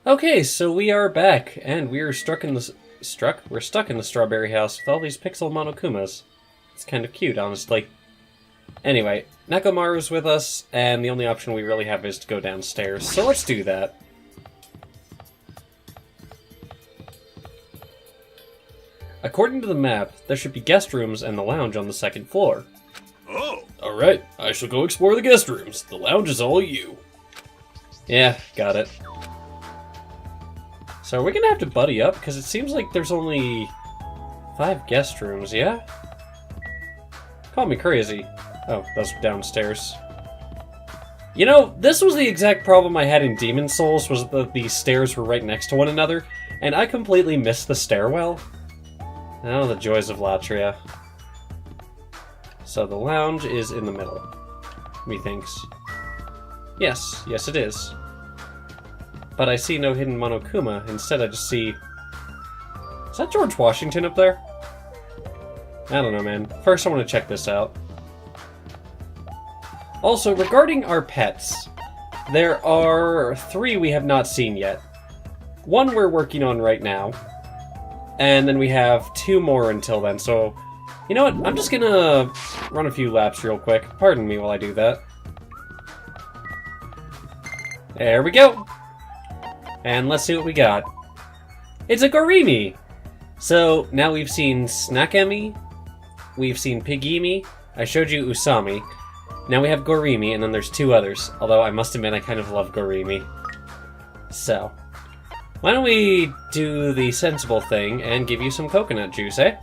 Okay, so we are back, and we are we're stuck in the strawberry house with all these pixel Monokumas. It's kind of cute, honestly. Anyway, Nekomaru's with us, and the only option we really have is to go downstairs, so let's do that. According to the map, there should be guest rooms and the lounge on the second floor. Oh! Alright, I shall go explore the guest rooms. The lounge is all you. Yeah, got it. So are we gonna have to buddy up? Because it seems like there's only 5 guest rooms, yeah? Call me crazy. Oh, that's downstairs. You know, this was the exact problem I had in Demon Souls, was that the stairs were right next to one another, and I completely missed the stairwell. Oh, the joys of Latria. So the lounge is in the middle, methinks. Yes, it is. But I see no hidden Monokuma. Instead, I just see... Is that George Washington up there? I don't know, man. First, I want to check this out. Also, regarding our pets, there are 3 we have not seen yet. 1 we're working on right now. And then we have 2 more until then, so... You know what? I'm just gonna run a few laps real quick. Pardon me while I do that. There we go! And let's see what we got. It's a Gorimi! So, now we've seen Snackemi, we've seen Pigimi, I showed you Usami, now we have Gorimi, and then there's 2 others, although I must admit I kind of love Gorimi. So, why don't we do the sensible thing and give you some coconut juice, eh?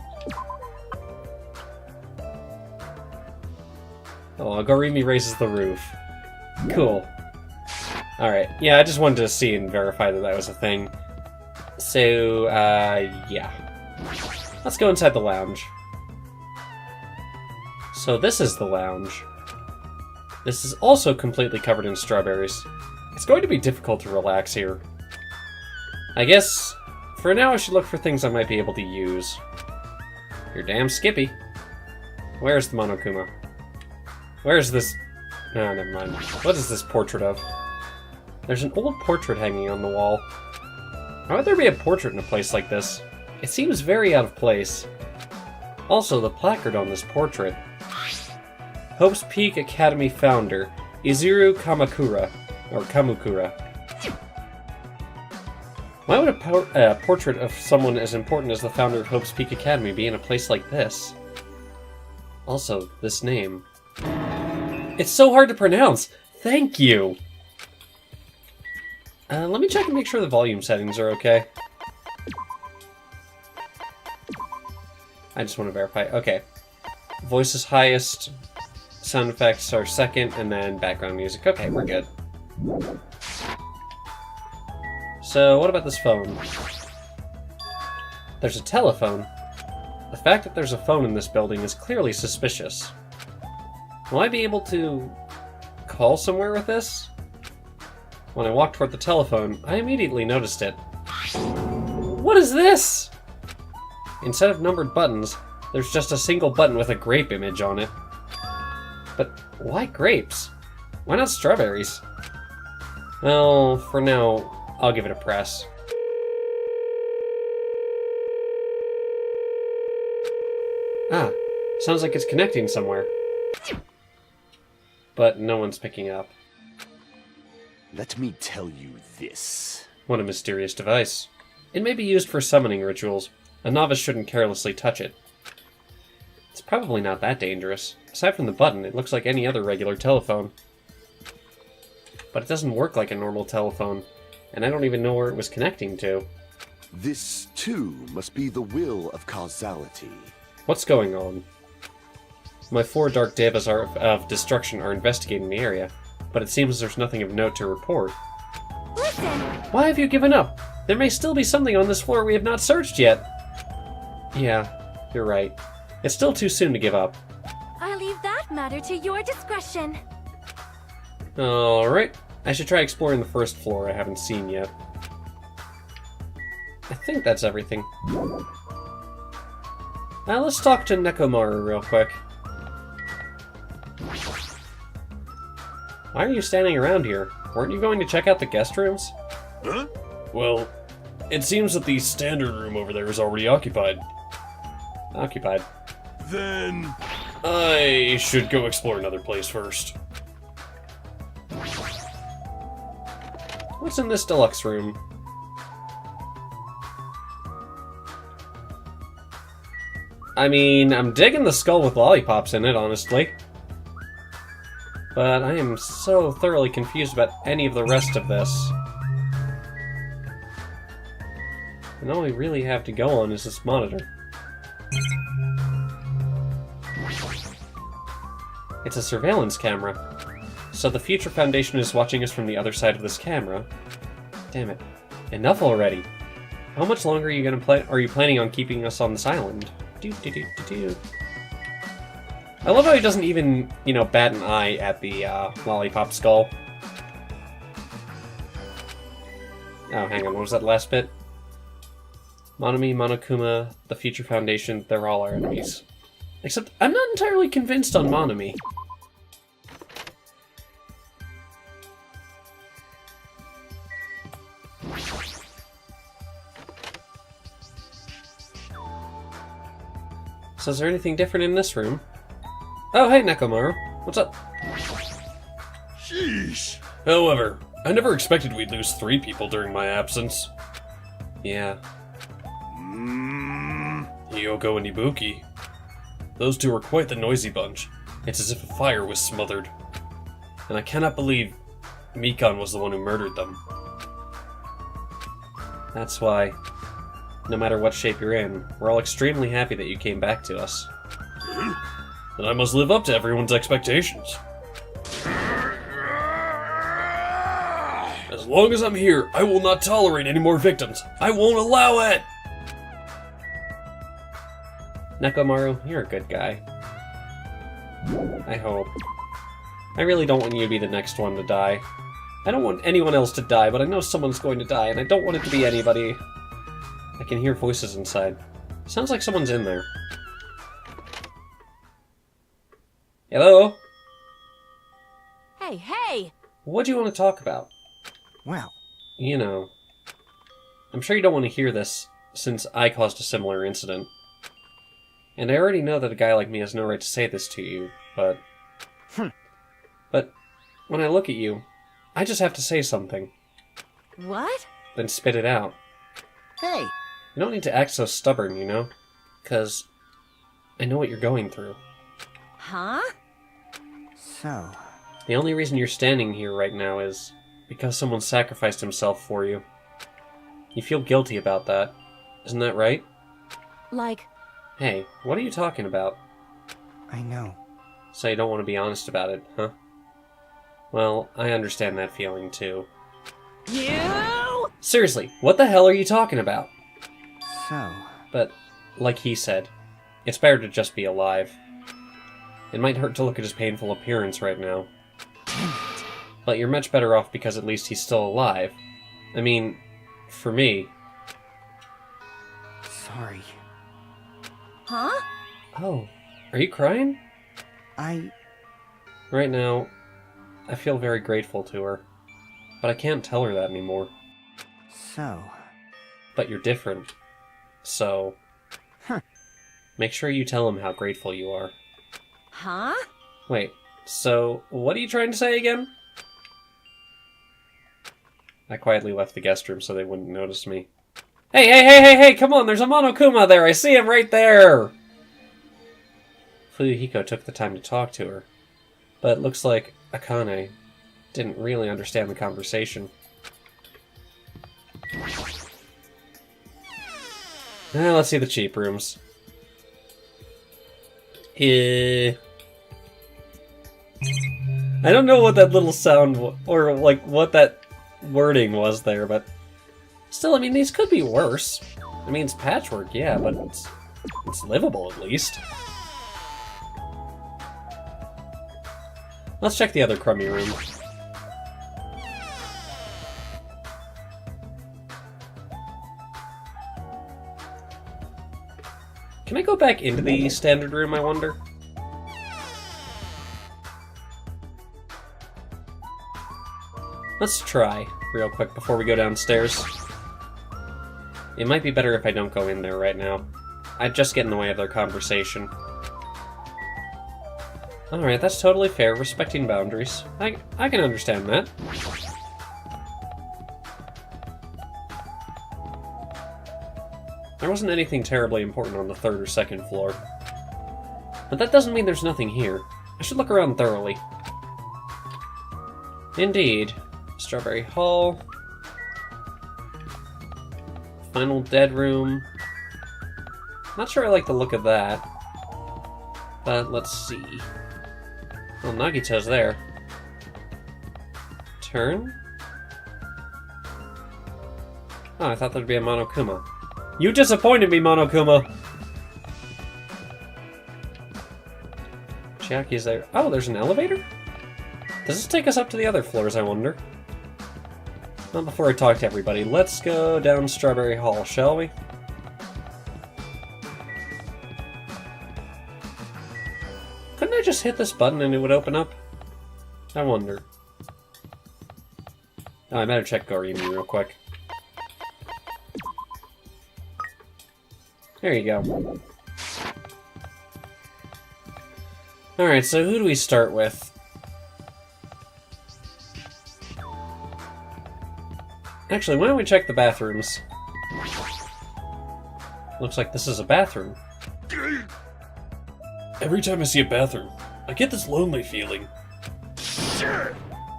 Oh, Gorimi raises the roof. Cool. Alright, yeah, I just wanted to see and verify that that was a thing. So, yeah. Let's go inside the lounge. So this is the lounge. This is also completely covered in strawberries. It's going to be difficult to relax here. I guess, for now I should look for things I might be able to use. You're damn skippy. Where's the Monokuma? Where's this... No, never mind. What is this portrait of? There's an old portrait hanging on the wall. Why would there be a portrait in a place like this? It seems very out of place. Also, the placard on this portrait. Hope's Peak Academy founder, Izuru Kamakura, or Kamukura. Why would a portrait of someone as important as the founder of Hope's Peak Academy be in a place like this? Also, this name. It's so hard to pronounce! Thank you! Let me check and make sure the volume settings are okay. I just want to verify. Okay. Voice is highest, sound effects are second, and then background music. Okay, we're good. So, what about this phone? There's a telephone. The fact that there's a phone in this building is clearly suspicious. Will I be able to call somewhere with this? When I walked toward the telephone, I immediately noticed it. What is this? Instead of numbered buttons, there's just a single button with a grape image on it. But why grapes? Why not strawberries? Well, for now, I'll give it a press. Ah, sounds like it's connecting somewhere. But no one's picking up. Let me tell you this. What a mysterious device. It may be used for summoning rituals. A novice shouldn't carelessly touch it. It's probably not that dangerous. Aside from the button, it looks like any other regular telephone. But it doesn't work like a normal telephone, and I don't even know where it was connecting to. This, too, must be the will of causality. What's going on? My 4 Dark Devas of Destruction are investigating the area, but it seems there's nothing of note to report. Listen! Why have you given up? There may still be something on this floor we have not searched yet. Yeah, you're right. It's still too soon to give up. I leave that matter to your discretion. Alright, I should try exploring the first floor I haven't seen yet. I think that's everything. Now let's talk to Nekomaru real quick. Why are you standing around here? Weren't you going to check out the guest rooms? Huh? Well, it seems that the standard room over there is already occupied. Occupied? Then... I should go explore another place first. What's in this deluxe room? I mean, I'm digging the skull with lollipops in it, honestly. But I am so thoroughly confused about any of the rest of this. And all we really have to go on is this monitor. It's a surveillance camera. So the Future Foundation is watching us from the other side of this camera. Damn it. Enough already. How much longer are you planning on keeping us on this island? I love how he doesn't even, you know, bat an eye at the lollipop skull. Oh, hang on, what was that last bit? Monami, Monokuma, the Future Foundation, they're all our enemies. Except, I'm not entirely convinced on Monami. So is there anything different in this room? Oh, hey, Nekomaru. What's up? Sheesh. However, I never expected we'd lose 3 people during my absence. Yeah. Hiyoko and Ibuki. Those 2 were quite the noisy bunch. It's as if a fire was smothered. And I cannot believe Mikan was the one who murdered them. That's why, no matter what shape you're in, we're all extremely happy that you came back to us. Then I must live up to everyone's expectations. As long as I'm here, I will not tolerate any more victims. I won't allow it! Nekomaru, you're a good guy. I hope. I really don't want you to be the next one to die. I don't want anyone else to die, but I know someone's going to die, and I don't want it to be anybody. I can hear voices inside. Sounds like someone's in there. Hello? Hey, hey! What do you want to talk about? Well, You know, I'm sure you don't want to hear this, since I caused a similar incident. And I already know that a guy like me has no right to say this to you, but... But, when I look at you, I just have to say something. What? Then spit it out. hey, You don't need to act so stubborn, you know? 'Cause I know what you're going through. Huh? so, The only reason you're standing here right now is because someone sacrificed himself for you. You feel guilty about that. Isn't that right? Like, Hey, what are you talking about? I know. So you don't want to be honest about it, huh? Well, I understand that feeling too. you? Seriously, what the hell are you talking about? So, But, like he said, it's better to just be alive. It might hurt to look at his painful appearance right now. But you're much better off because at least he's still alive. I mean, for me... sorry. Huh? Oh, are you crying? Right now, I feel very grateful to her. But I can't tell her that anymore. So, But you're different. So... Make sure you tell him how grateful you are. Huh? Wait, so what are you trying to say again? I quietly left the guest room so they wouldn't notice me. Hey, come on, there's a Monokuma there, I see him right there! Fuyuhiko took the time to talk to her, but it looks like Akane didn't really understand the conversation. Now let's see the cheap rooms. I don't know what that little sound, or like what that wording was there, but still, I mean, these could be worse. I mean, it's patchwork, yeah, but it's livable at least. Let's check the other crummy room. Can I go back into the standard room, I wonder? Let's try, real quick, before we go downstairs. It might be better if I don't go in there right now. I'd just get in the way of their conversation. Alright, that's totally fair, respecting boundaries. I can understand that. There wasn't anything terribly important on the 3rd or 2nd floor. But that doesn't mean there's nothing here. I should look around thoroughly. Indeed. Strawberry Hall. Final Dead Room. Not sure I like the look of that. But let's see. Well, Nagito's there. Turn? Oh, I thought there'd be a Monokuma. You disappointed me, Monokuma! Chiaki's there. Oh, there's an elevator? Does this take us up to the other floors, I wonder? Not before I talk to everybody. Let's go down Strawberry Hall, shall we? Couldn't I just hit this button and it would open up? I wonder. Oh, I better check Gorimi real quick. There you go. Alright, so who do we start with? Actually, why don't we check the bathrooms? Looks like this is a bathroom. Every time I see a bathroom, I get this lonely feeling.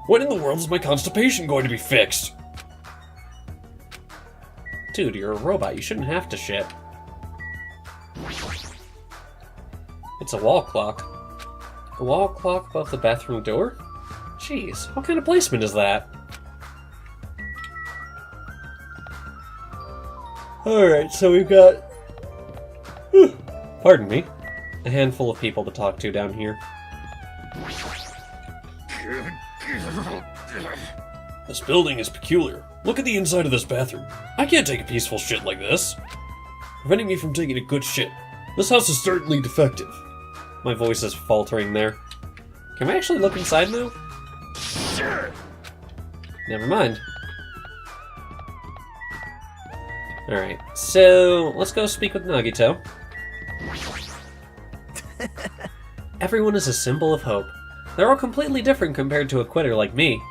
When in the world is my constipation going to be fixed? Dude, you're a robot. You shouldn't have to shit. It's a wall clock. A wall clock above the bathroom door? Jeez, what kind of placement is that? Alright, so we've got... pardon me. A handful of people to talk to down here. This building is peculiar. Look at the inside of this bathroom. I can't take a peaceful shit like this. Preventing me from taking a good shit. This house is certainly defective. My voice is faltering there. Can we actually look inside now? Never mind. Alright, so let's go speak with Nagito. Everyone is a symbol of hope. They're all completely different compared to a quitter like me.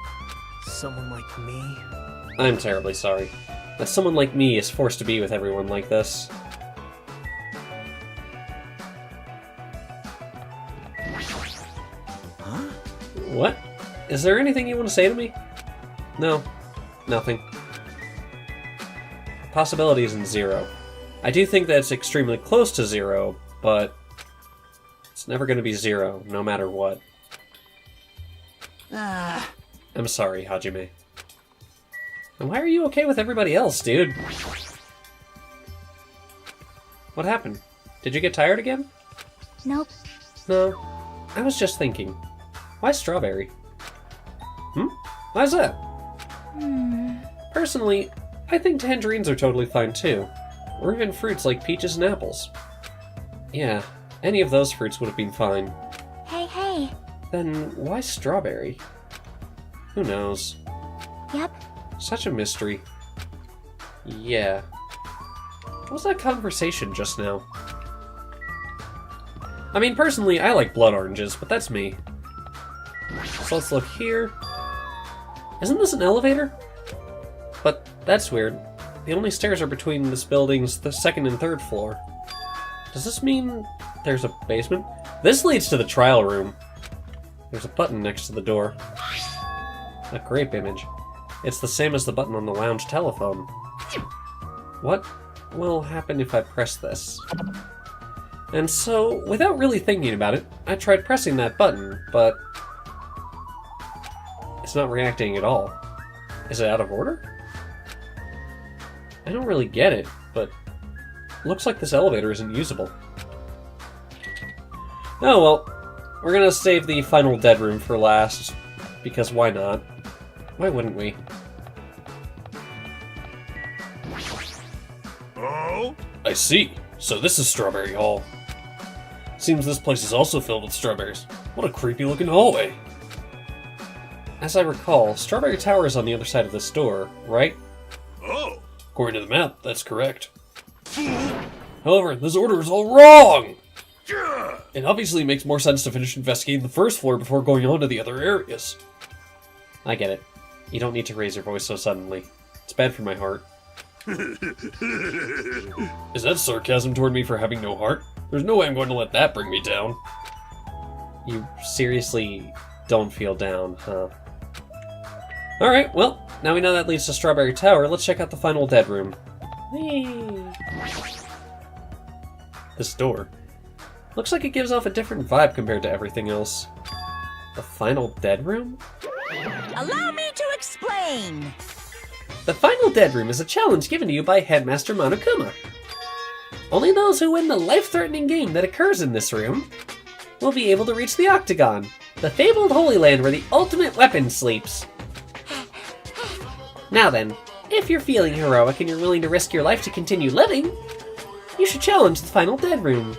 Someone like me? I'm terribly sorry that someone like me is forced to be with everyone like this. Huh? What? Is there anything you want to say to me? No. Nothing. Possibility isn't zero. I do think that it's extremely close to zero, but it's never going to be zero, no matter what. I'm sorry, Hajime. And why are you okay with everybody else, dude? What happened? Did you get tired again? Nope. No. I was just thinking. Why strawberry? Why's that? Personally, I think tangerines are totally fine too. Or even fruits like peaches and apples. Yeah, any of those fruits would have been fine. Hey. Then why strawberry? Who knows? Yep. Such a mystery. Yeah. What was that conversation just now? I mean, personally, I like blood oranges, but that's me. So let's look here. Isn't this an elevator? But that's weird. The only stairs are between this building's the 2nd and 3rd floor. Does this mean there's a basement? This leads to the trial room. There's a button next to the door. A grape image. It's the same as the button on the lounge telephone. What will happen if I press this? And so, without really thinking about it, I tried pressing that button, but it's not reacting at all. Is it out of order? I don't really get it, but looks like this elevator isn't usable. Oh well, we're gonna save the final dead room for last, because why not? Why wouldn't we? Oh? I see. So this is Strawberry Hall. Seems this place is also filled with strawberries. What a creepy looking hallway. As I recall, Strawberry Tower is on the other side of this door, right? Oh! According to the map, that's correct. However, this order is all wrong! It obviously makes more sense to finish investigating the first floor before going on to the other areas. I get it. You don't need to raise your voice so suddenly. It's bad for my heart. Is that sarcasm toward me for having no heart? There's no way I'm going to let that bring me down. You seriously don't feel down, huh? Alright, well, now we know that leads to Strawberry Tower, let's check out the final dead room. Whee! This door. Looks like it gives off a different vibe compared to everything else. The final dead room? Allow me to explain! The final dead room is a challenge given to you by Headmaster Monokuma. Only those who win the life-threatening game that occurs in this room will be able to reach the Octagon, the fabled Holy Land where the ultimate weapon sleeps. Now then, if you're feeling heroic and you're willing to risk your life to continue living, you should challenge the final dead room.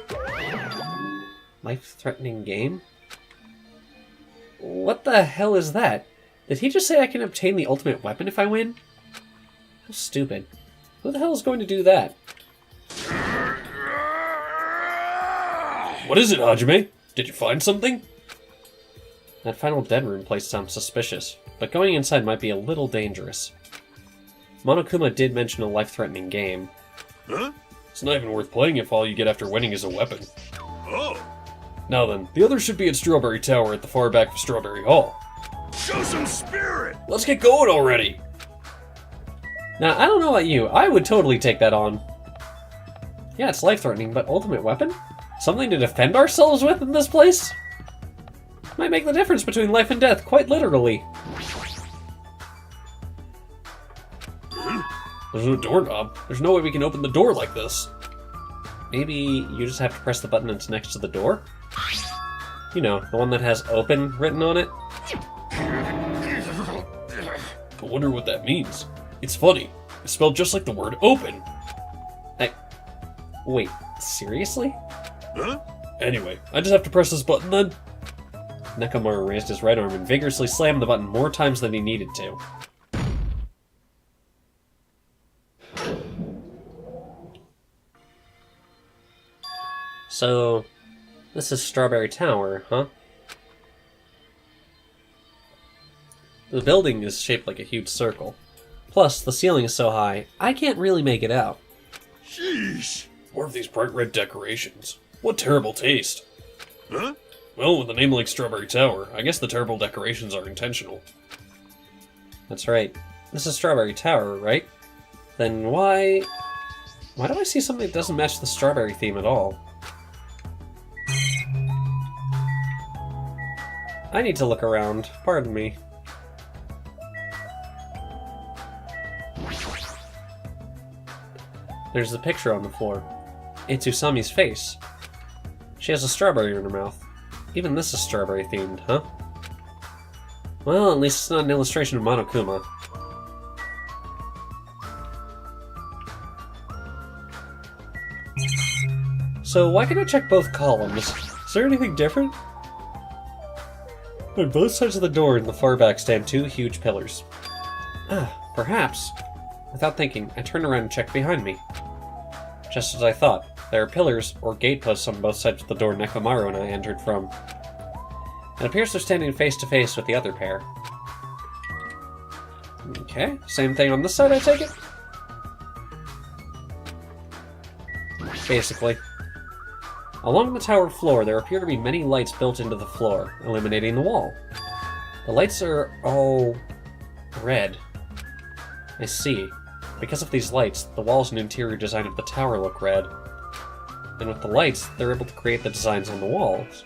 Life-threatening game? What the hell is that? Did he just say I can obtain the ultimate weapon if I win? How stupid. Who the hell is going to do that? What is it, Hajime? Did you find something? That final dead room place sounds suspicious, but going inside might be a little dangerous. Monokuma did mention a life-threatening game. Huh? It's not even worth playing if all you get after winning is a weapon. Oh! Now then, the others should be at Strawberry Tower at the far back of Strawberry Hall. Show some spirit! Let's get going already! Now, I don't know about you, I would totally take that on. Yeah, it's life-threatening, but ultimate weapon? Something to defend ourselves with in this place? Might make the difference between life and death, quite literally. There's no doorknob. There's no way we can open the door like this. Maybe you just have to press the button that's next to the door? You know, the one that has open written on it? I wonder what that means. It's funny. It's spelled just like the word open. Wait, seriously? Huh? Anyway, I just have to press this button then? Nekomaru raised his right arm and vigorously slammed the button more times than he needed to. So, this is Strawberry Tower, huh? The building is shaped like a huge circle. Plus, the ceiling is so high, I can't really make it out. Sheesh! More of these bright red decorations. What terrible taste. Huh? Well, with a name like Strawberry Tower, I guess the terrible decorations are intentional. That's right. This is Strawberry Tower, right? Then why do I see something that doesn't match the strawberry theme at all? I need to look around. Pardon me. There's a picture on the floor. It's Usami's face. She has a strawberry in her mouth. Even this is strawberry themed, huh? Well, at least it's not an illustration of Monokuma. So why can't I check both columns? Is there anything different? On both sides of the door in the far back stand two huge pillars. Ah, perhaps. Without thinking, I turned around and checked behind me. Just as I thought, there are pillars, or gateposts, on both sides of the door Nekomaru and I entered from. It appears they're standing face to face with the other pair. Okay, same thing on this side, I take it? Basically. Along the tower floor, there appear to be many lights built into the floor, illuminating the wall. The lights are all red. I see. Because of these lights, the walls and interior design of the tower look red. And with the lights, they're able to create the designs on the walls.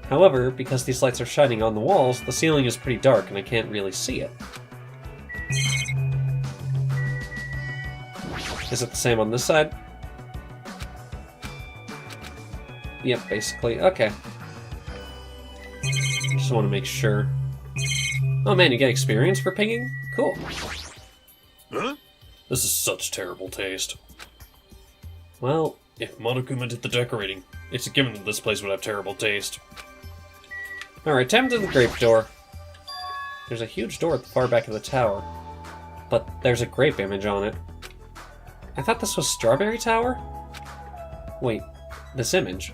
However, because these lights are shining on the walls, the ceiling is pretty dark and I can't really see it. Is it the same on this side? Yep, basically. Okay. Just want to make sure. Oh man, you get experience for pinging? Cool. Huh? This is such terrible taste. Well, if Monokuma did the decorating, it's a given that this place would have terrible taste. Alright, time to the grape door. There's a huge door at the far back of the tower, but there's a grape image on it. I thought this was Strawberry Tower? Wait, this image.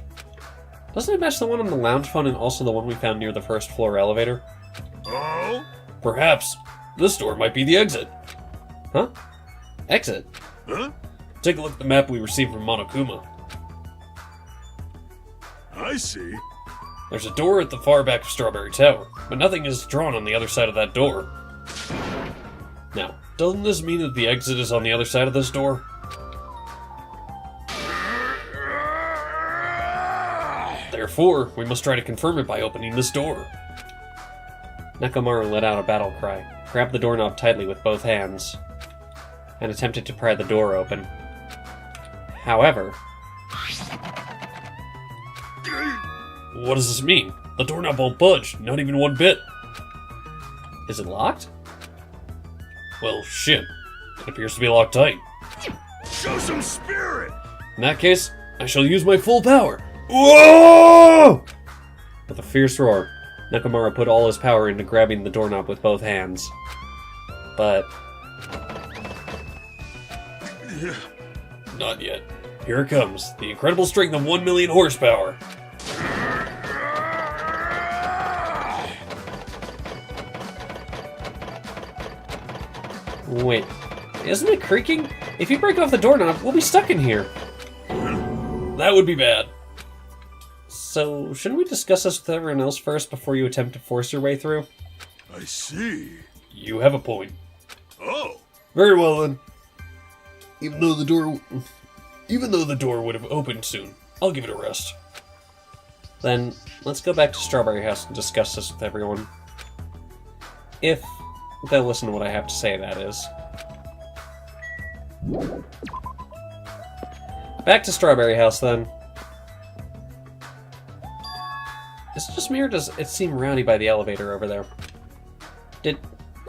Doesn't it match the one on the lounge phone and also the one we found near the first floor elevator? Oh? Perhaps. This door might be the exit. Huh? Exit? Huh? Take a look at the map we received from Monokuma. I see. There's a door at the far back of Strawberry Tower, but nothing is drawn on the other side of that door. Now, doesn't this mean that the exit is on the other side of this door? Therefore, we must try to confirm it by opening this door. Nekomaru let out a battle cry, grabbed the doorknob tightly with both hands, and attempted to pry the door open. However... What does this mean? The doorknob won't budge, not even one bit. Is it locked? Well, shit. It appears to be locked tight. Show some spirit! In that case, I shall use my full power. Whoa! With a fierce roar, Nekomaru put all his power into grabbing the doorknob with both hands. But... not yet. Here it comes. The incredible strength of 1 million horsepower. Wait, isn't it creaking? If you break off the doorknob, we'll be stuck in here. That would be bad. So, shouldn't we discuss this with everyone else first before you attempt to force your way through? I see. You have a point. Oh. Very well then. Even though the door would have opened soon, I'll give it a rest. Then, let's go back to Strawberry House and discuss this with everyone. If they'll listen to what I have to say, that is. Back to Strawberry House, then. Is it just me, or does it seem rowdy by the elevator over there? Did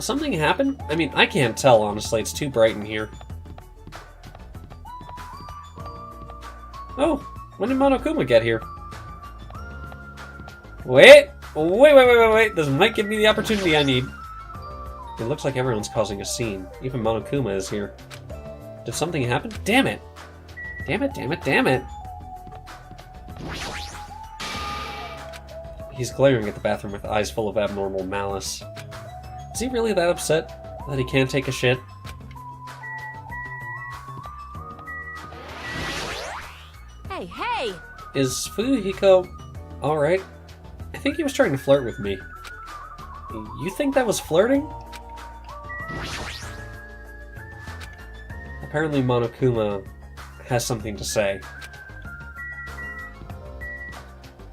something happen? I mean, I can't tell, honestly. It's too bright in here. Oh, when did Monokuma get here? Wait! This might give me the opportunity I need. It looks like everyone's causing a scene. Even Monokuma is here. Did something happen? Damn it! Damn it! He's glaring at the bathroom with eyes full of abnormal malice. Is he really that upset that he can't take a shit? Hey! Is Fuyuhiko alright? I think he was trying to flirt with me. You think that was flirting? Apparently Monokuma has something to say.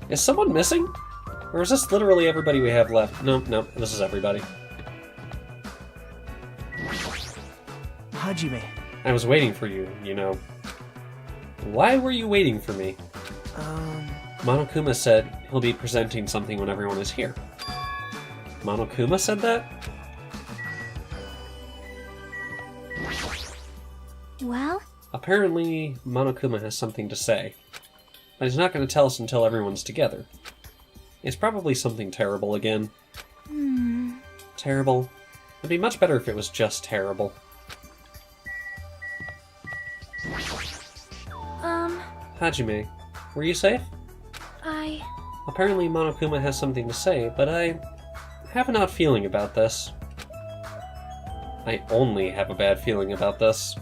Is someone missing? Or is this literally everybody we have left? No, this is everybody. Hajime. I was waiting for you, you know. Why were you waiting for me? Monokuma said he'll be presenting something when everyone is here. Monokuma said that? Well? Apparently, Monokuma has something to say. But he's not going to tell us until everyone's together. It's probably something terrible again. Terrible? It'd be much better if it was just terrible. Hajime, were you safe? Apparently Monokuma has something to say, but I have an odd feeling about this. I only have a bad feeling about this.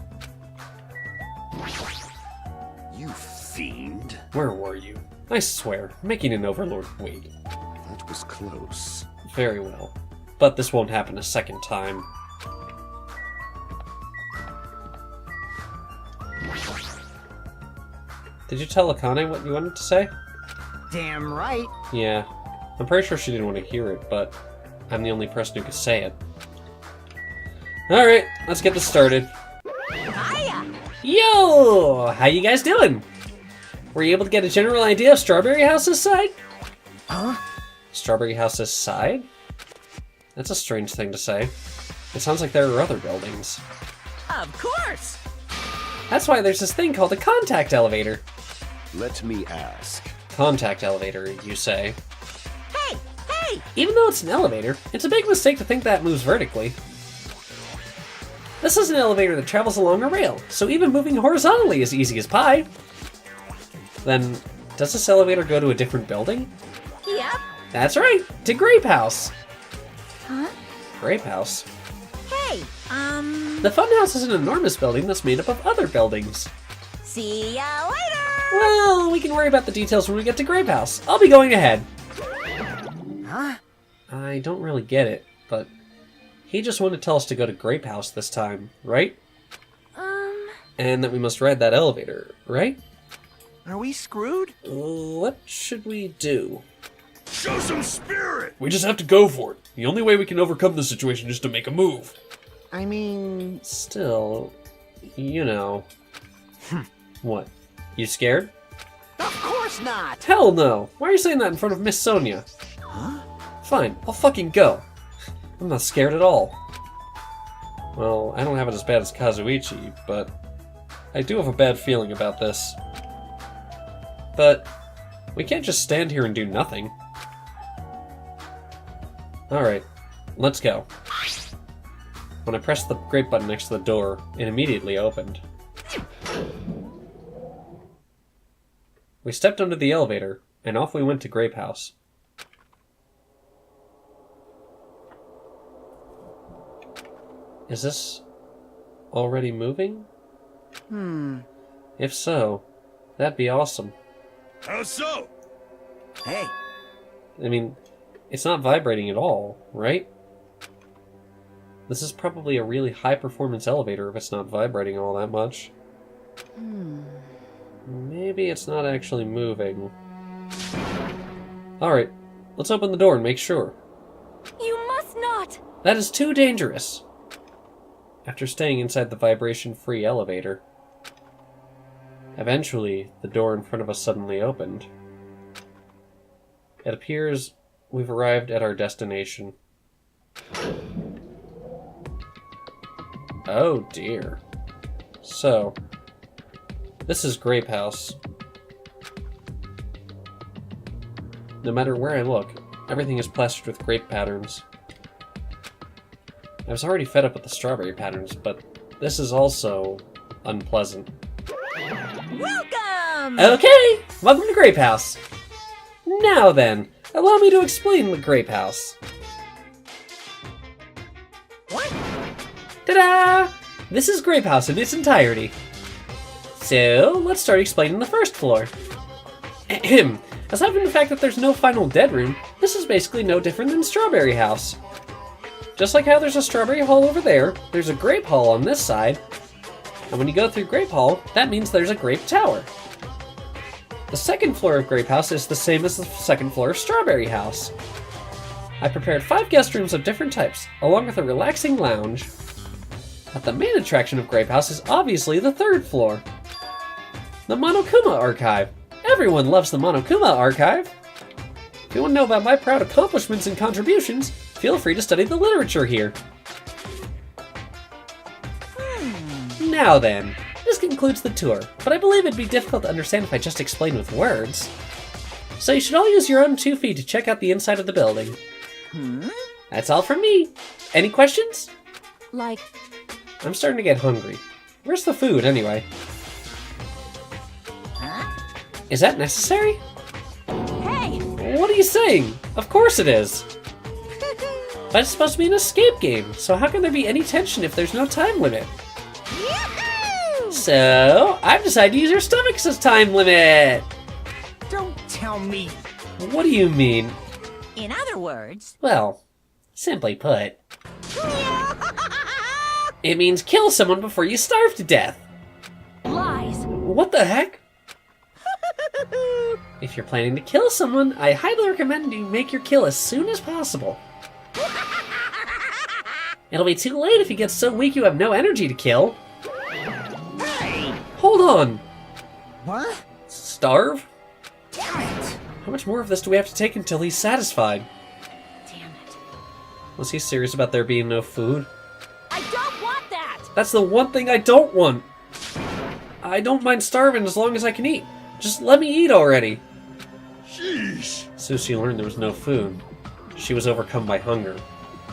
You fiend. Where were you? I swear, making an overlord wait. That was close. Very well. But this won't happen a second time. Did you tell Akane what you wanted to say? Damn right. Yeah. I'm pretty sure she didn't want to hear it, but I'm the only person who could say it. Alright, let's get this started. Hiya! Yo! How you guys doing? Were you able to get a general idea of Strawberry House's side? Huh? Strawberry House's side? That's a strange thing to say. It sounds like there are other buildings. Of course! That's why there's this thing called a contact elevator. Let me ask. Contact elevator, you say. Hey! Even though it's an elevator, it's a big mistake to think that moves vertically. This is an elevator that travels along a rail, so even moving horizontally is easy as pie. Then, does this elevator go to a different building? Yep. That's right, to Grape House. Huh? Grape House? Hey, The Funhouse is an enormous building that's made up of other buildings. see ya later! Well, we can worry about the details when we get to Grape House. I'll be going ahead. Huh? I don't really get it, but he just wanted to tell us to go to Grape House this time, right? And that we must ride that elevator, right? Are we screwed? What should we do? Show some spirit! We just have to go for it. The only way we can overcome the situation is to make a move. I mean... Still, you know. What? You scared? Of course not! Hell no! Why are you saying that in front of Miss Sonia? Huh? Fine, I'll fucking go. I'm not scared at all. Well, I don't have it as bad as Kazuichi, but I do have a bad feeling about this. But we can't just stand here and do nothing. Alright, let's go. When I pressed the grape button next to the door, it immediately opened. We stepped under the elevator, and off we went to Grape House. Is this already moving? If so, that'd be awesome. How so? Hey, I mean, it's not vibrating at all, right? This is probably a really high-performance elevator if it's not vibrating all that much. Maybe it's not actually moving. Alright, let's open the door and make sure. You must not! That is too dangerous! After staying inside the vibration-free elevator, eventually the door in front of us suddenly opened. It appears we've arrived at our destination. Oh dear. So, this is Grape House. No matter where I look, everything is plastered with grape patterns. I was already fed up with the strawberry patterns, but this is also unpleasant. Welcome! Okay, welcome to Grape House. Now then, allow me to explain the Grape House. What? Ta-da! This is Grape House in its entirety. So, let's start explaining the first floor. Ahem. Aside from the fact that there's no final dead room, this is basically no different than Strawberry House. Just like how there's a Strawberry Hall over there, there's a Grape Hall on this side. And when you go through Grape Hall, that means there's a Grape Tower. The second floor of Grape House is the same as the second floor of Strawberry House. I prepared 5 guest rooms of different types, along with a relaxing lounge. But the main attraction of Grape House is obviously the third floor. The Monokuma Archive. Everyone loves the Monokuma Archive. If you want to know about my proud accomplishments and contributions, feel free to study the literature here. Now then, this concludes the tour, but I believe it'd be difficult to understand if I just explained with words. So you should all use your own 2 feet to check out the inside of the building. That's all from me. Any questions? Like, I'm starting to get hungry. Where's the food, anyway? Is that necessary? hey! What are you saying? Of course it is. But it's supposed to be an escape game, so how can there be any tension if there's no time limit? Yahoo! So, I've decided to use your stomachs as time limit! don't tell me. What do you mean? In other words, Well, simply put, it means kill someone before you starve to death. lies. What the heck? If you're planning to kill someone, I highly recommend you make your kill as soon as possible. It'll be too late if you get so weak you have no energy to kill. Hey! Hold on! What? Starve? Damn it! How much more of this do we have to take until he's satisfied? Damn it. Was he serious about there being no food? I don't want that! That's the one thing I don't want! I don't mind starving as long as I can eat. Just let me eat already! Sheesh! Soon she learned there was no food. She was overcome by hunger.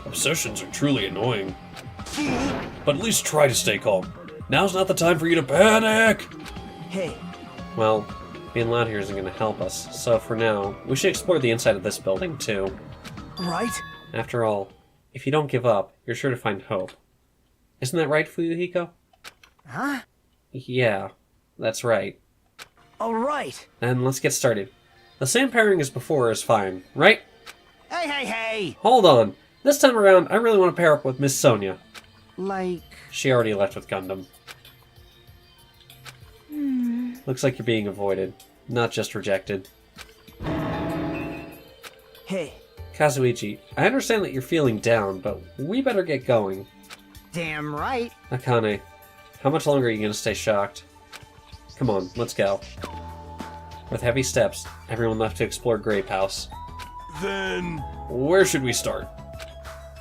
Obsessions are truly annoying. Fool! but at least try to stay calm. Now's not the time for you to panic! Hey, Well, being loud here isn't going to help us, so for now, we should explore the inside of this building, too. right? After all, if you don't give up, you're sure to find hope. Isn't that right, Fuyuhiko? Huh? Yeah, that's right. Alright. Then let's get started. The same pairing as before is fine, right? Hey, hey, hey! Hold on. This time around, I really want to pair up with Miss Sonia. Like... She already left with Gundam. Looks like you're being avoided, not just rejected. Hey, Kazuichi, I understand that you're feeling down, but we better get going. Damn right. Akane, how much longer are you going to stay shocked? Come on, let's go. With heavy steps, everyone left to explore Grape House. Then... Where should we start?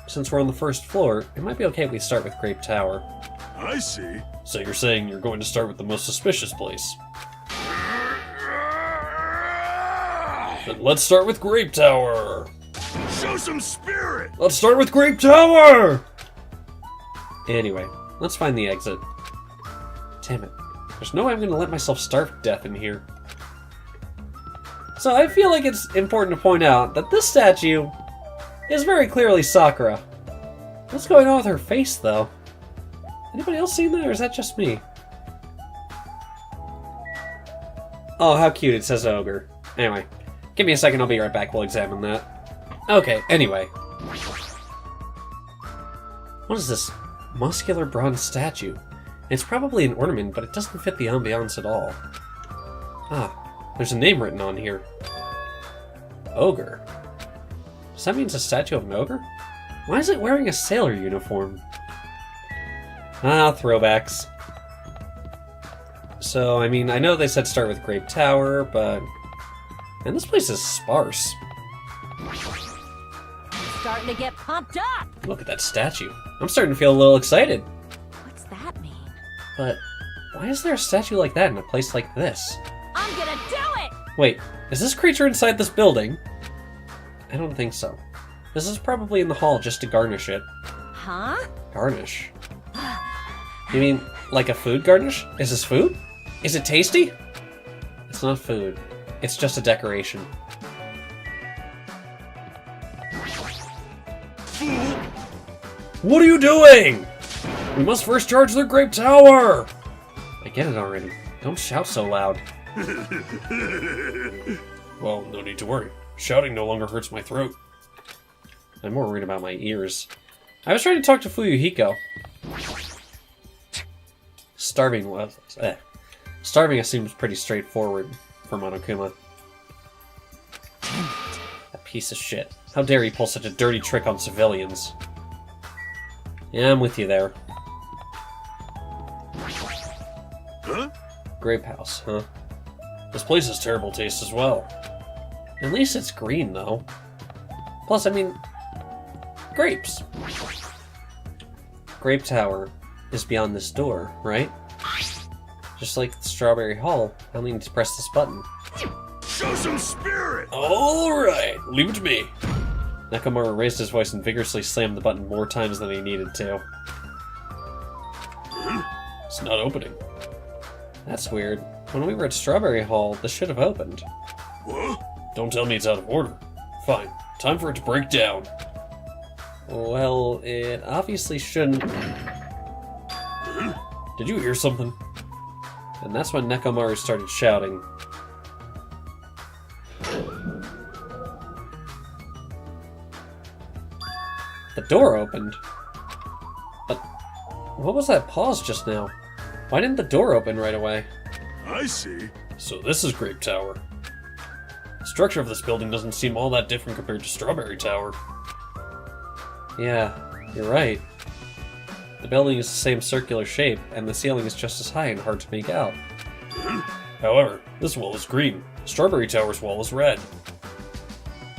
Since we're on the first floor, it might be okay if we start with Grape Tower. I see. So you're saying you're going to start with the most suspicious place? Then let's start with Grape Tower! Show some spirit! Let's start with Grape Tower! Anyway, let's find the exit. Damn it. There's no way I'm going to let myself starve to death in here. So I feel like it's important to point out that this statue is very clearly Sakura. What's going on with her face, though? Anybody else seen that, or is that just me? Oh, how cute, it says ogre. Anyway, give me a second, I'll be right back, we'll examine that. Okay, anyway. What is this muscular bronze statue? It's probably an ornament, but it doesn't fit the ambiance at all. Ah, there's a name written on here. Ogre. Does that mean it's a statue of an ogre? Why is it wearing a sailor uniform? Ah, throwbacks. So, I mean, I know they said start with Grape Tower, but... Man, this place is sparse. Starting to get pumped up. Look at that statue. I'm starting to feel a little excited. What's that mean? But why is there a statue like that in a place like this? I'm gonna do it! Wait, is this creature inside this building? I don't think so. This is probably in the hall just to garnish it. Huh? Garnish? You mean like a food garnish? Is this food? Is it tasty? It's not food. It's just a decoration. What are you doing? We must first charge the Grape Tower! I get it already. Don't shout so loud. Well, no need to worry. Shouting no longer hurts my throat. I'm more worried about my ears. I was trying to talk to Fuyuhiko. Starving seems pretty straightforward for Monokuma. That piece of shit. How dare he pull such a dirty trick on civilians? Yeah, I'm with you there. Huh? Grape House, huh? This place has terrible taste as well. At least it's green, though. Plus, I mean, grapes. Grape Tower is beyond this door, right? Just like the Strawberry Hall, I only need to press this button. Show some spirit! Alright, leave it to me. Nakamura raised his voice and vigorously slammed the button more times than he needed to. It's not opening. That's weird. When we were at Strawberry Hall, this should have opened. What? Don't tell me it's out of order. Fine, time for it to break down. Well, it obviously shouldn't... Did you hear something? And that's when Nekomaru started shouting. The door opened. But what was that pause just now? Why didn't the door open right away? I see. So this is Grape Tower. The structure of this building doesn't seem all that different compared to Strawberry Tower. Yeah, you're right. The building is the same circular shape, and the ceiling is just as high and hard to make out. However, this wall is green. Strawberry Tower's wall is red.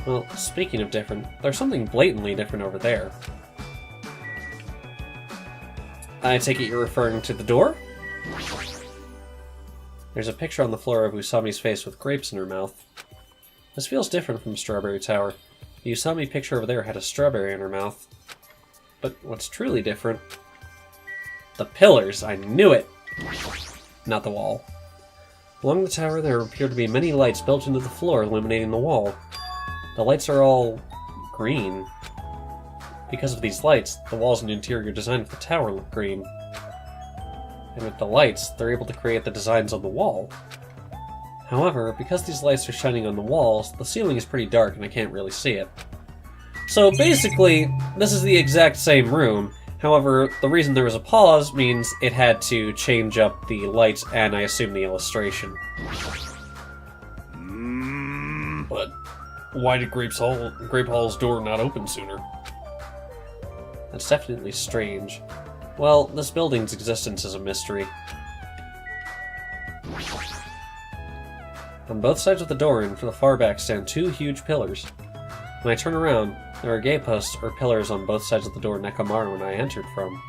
Well, speaking of different, there's something blatantly different over there. I take it you're referring to the door? There's a picture on the floor of Usami's face with grapes in her mouth. This feels different from Strawberry Tower. The Usami picture over there had a strawberry in her mouth. But what's truly different The pillars, I knew it! Not the wall. Along the tower there appear to be many lights built into the floor, illuminating the wall. The lights are all green. Because of these lights, the walls and interior design of the tower look green. And with the lights, they're able to create the designs on the wall. However, because these lights are shining on the walls, the ceiling is pretty dark and I can't really see it. So basically, this is the exact same room. However, the reason there was a pause means it had to change up the lights and I assume the illustration. But why did Grape Hall's door not open sooner? That's definitely strange. Well, this building's existence is a mystery. On both sides of the door and for the far back stand two huge pillars. When I turn around, there are gateposts or pillars on both sides of the door Nekomaru and I entered from.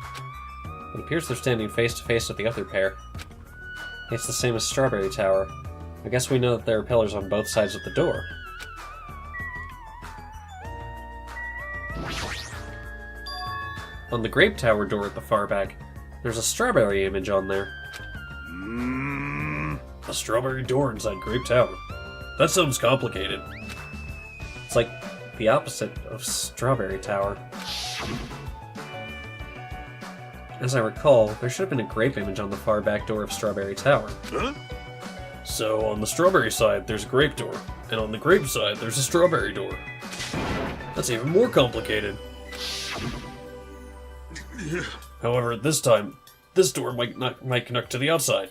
It appears they're standing face to face with the other pair. It's the same as Strawberry Tower. I guess we know that there are pillars on both sides of the door. On the Grape Tower door at the far back, there's a strawberry image on there. A strawberry door inside Grape Tower. That sounds complicated. It's like the opposite of Strawberry Tower. As I recall, there should have been a grape image on the far back door of Strawberry Tower. Huh? So on the strawberry side, there's a grape door, and on the grape side, there's a strawberry door. That's even more complicated. However, this time, this door might connect to the outside.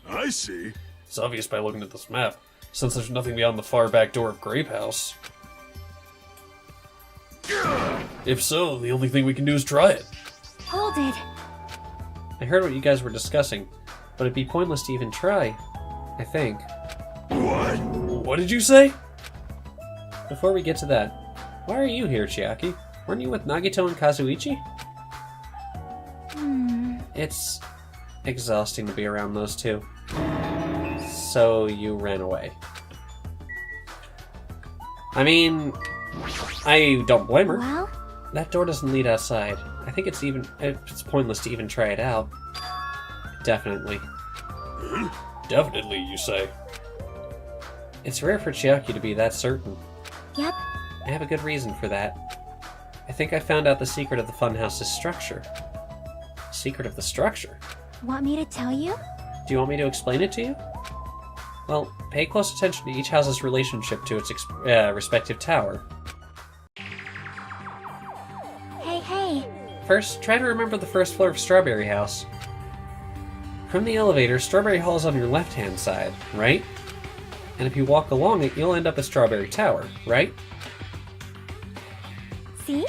I see. It's obvious by looking at this map, since there's nothing beyond the far back door of Grape House. If so, the only thing we can do is try it. Hold it. I heard what you guys were discussing, but it'd be pointless to even try, I think. What? What did you say? Before we get to that, why are you here, Chiaki? Weren't you with Nagito and Kazuichi? It's exhausting to be around those two. So you ran away. I mean, I don't blame her. Well, That door doesn't lead outside. I think it's pointless to even try it out. Definitely. Definitely, you say. It's rare for Chiaki to be that certain. yep. I have a good reason for that. I think I found out the secret of the Funhouse's structure. Secret of the structure? Want me to tell you? Do you want me to explain it to you? Well, pay close attention to each house's relationship to its respective tower. Hey, hey. First, try to remember the first floor of Strawberry House. From the elevator, Strawberry Hall is on your left-hand side, right? And if you walk along it, you'll end up at Strawberry Tower, right? See?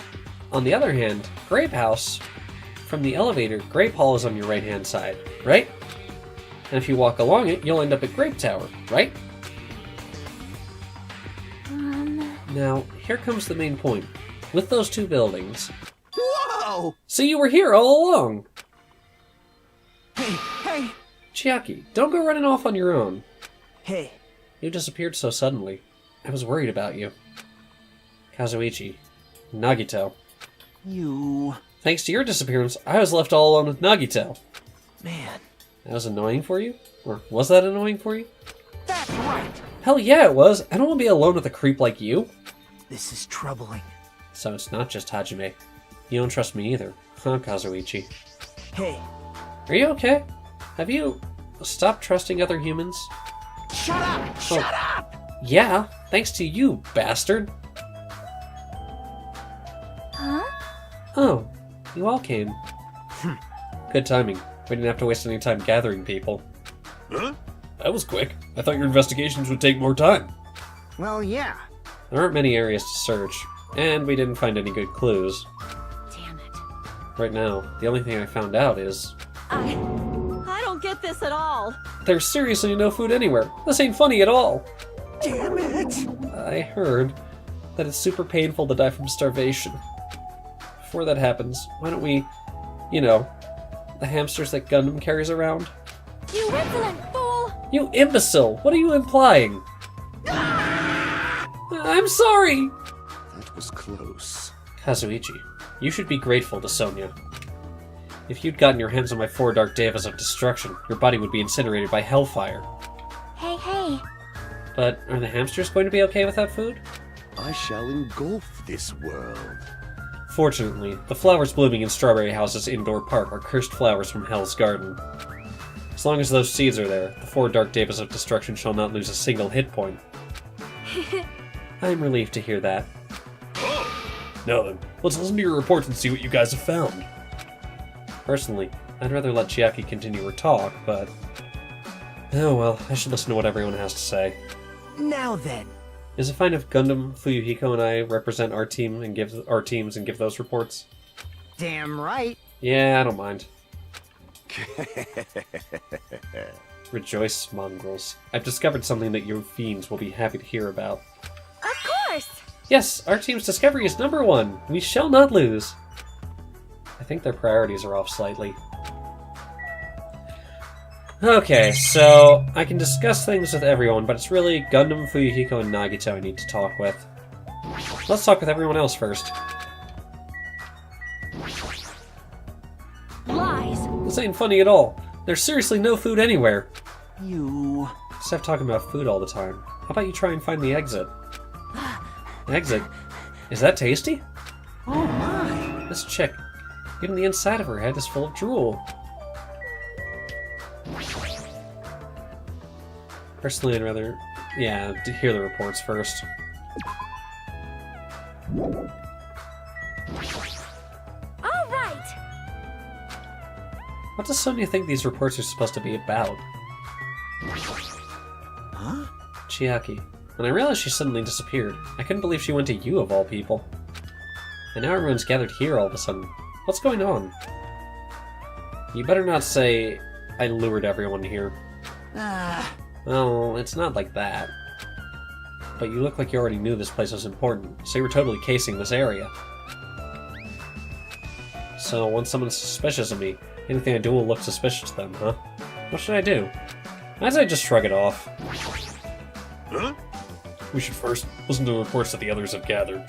On the other hand, Grape House, from the elevator, Grape Hall is on your right-hand side, right? And if you walk along it, you'll end up at Grape Tower, right? Now, here comes the main point. With those two buildings... Whoa! So you were here all along! Hey, hey! Chiaki, don't go running off on your own. Hey, You disappeared so suddenly. I was worried about you. Kazuichi. Nagito. you... Thanks to your disappearance, I was left all alone with Nagito. Man, That was annoying for you? Or was that annoying for you? that's right! Hell yeah, it was! I don't want to be alone with a creep like you. This is troubling. So it's not just Hajime. You don't trust me either, huh, Kazuichi? Hey, Are you okay? Have you stopped trusting other humans? shut up! Shut up! Yeah, thanks to you, bastard! Huh? Oh, you all came. Good timing. We didn't have to waste any time gathering people. Huh? That was quick. I thought your investigations would take more time. Well, yeah. There aren't many areas to search, and we didn't find any good clues. Damn it. Right now, the only thing I found out is I don't get this at all. there's seriously no food anywhere. This ain't funny at all. Damn it! I heard that it's super painful to die from starvation. Before that happens, why don't we, you know, the hamsters that Gundam carries around? You insolent fool! You imbecile! What are you implying? I'm sorry! That was close. Kazuichi, You should be grateful to Sonia. If you'd gotten your hands on my 4 Dark Devas of Destruction, your body would be incinerated by hellfire. Hey, hey. But are the hamsters going to be okay without food? I shall engulf this world. Fortunately, the flowers blooming in Strawberry House's indoor park are cursed flowers from Hell's Garden. As long as those seeds are there, the 4 Dark Devas of Destruction shall not lose a single hit point. I am relieved to hear that. Now then, let's listen to your reports and see what you guys have found. Personally, I'd rather let Chiaki continue her talk, but... oh well, I should listen to what everyone has to say. Now then. Is it fine if Gundam, Fuyuhiko, and I represent our team and give our teams and give those reports? Damn right. Yeah, I don't mind. Rejoice, mongrels. I've discovered something that your fiends will be happy to hear about. Of course! Yes, our team's discovery is #1. We shall not lose. I think their priorities are off slightly. Okay, so I can discuss things with everyone, but it's really Gundam, Fuyuhiko, and Nagito I need to talk with. Let's talk with everyone else first. Lies! This ain't funny at all. There's seriously no food anywhere. You... Stop talking about food all the time. How about you try and find the exit? Exit? Is that tasty? Oh my. This chick, even the inside of her head is full of drool. Personally, I'd rather, to hear the reports first. All right! What does Sonia think these reports are supposed to be about? Huh? Chiaki. When I realized she suddenly disappeared, I couldn't believe she went to you of all people. And now everyone's gathered here all of a sudden. What's going on? You better not say I lured everyone here. Well, it's not like that. But you look like you already knew this place was important, so you were totally casing this area. So once someone's suspicious of me, anything I do will look suspicious to them, huh? What should I do? Might as well just shrug it off. Huh? We should first listen to the reports that the others have gathered.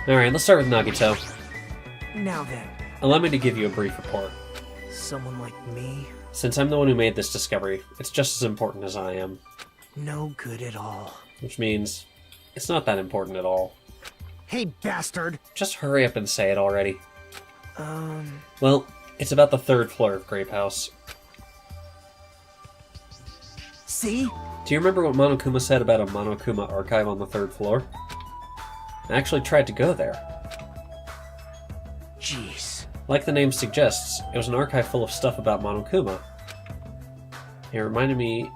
Alright, let's start with Nagito. Now then. Allow me to give you a brief report. Someone like me? Since I'm the one who made this discovery, it's just as important as I am. No good at all. Which means, it's not that important at all. Hey, bastard. Just hurry up and say it already. Um... Well, it's about the 3rd floor of Grape House. See? Do you remember what Monokuma said about a Monokuma archive on the 3rd floor? I actually tried to go there. Jeez. Like the name suggests, it was an archive full of stuff about Monokuma. It reminded me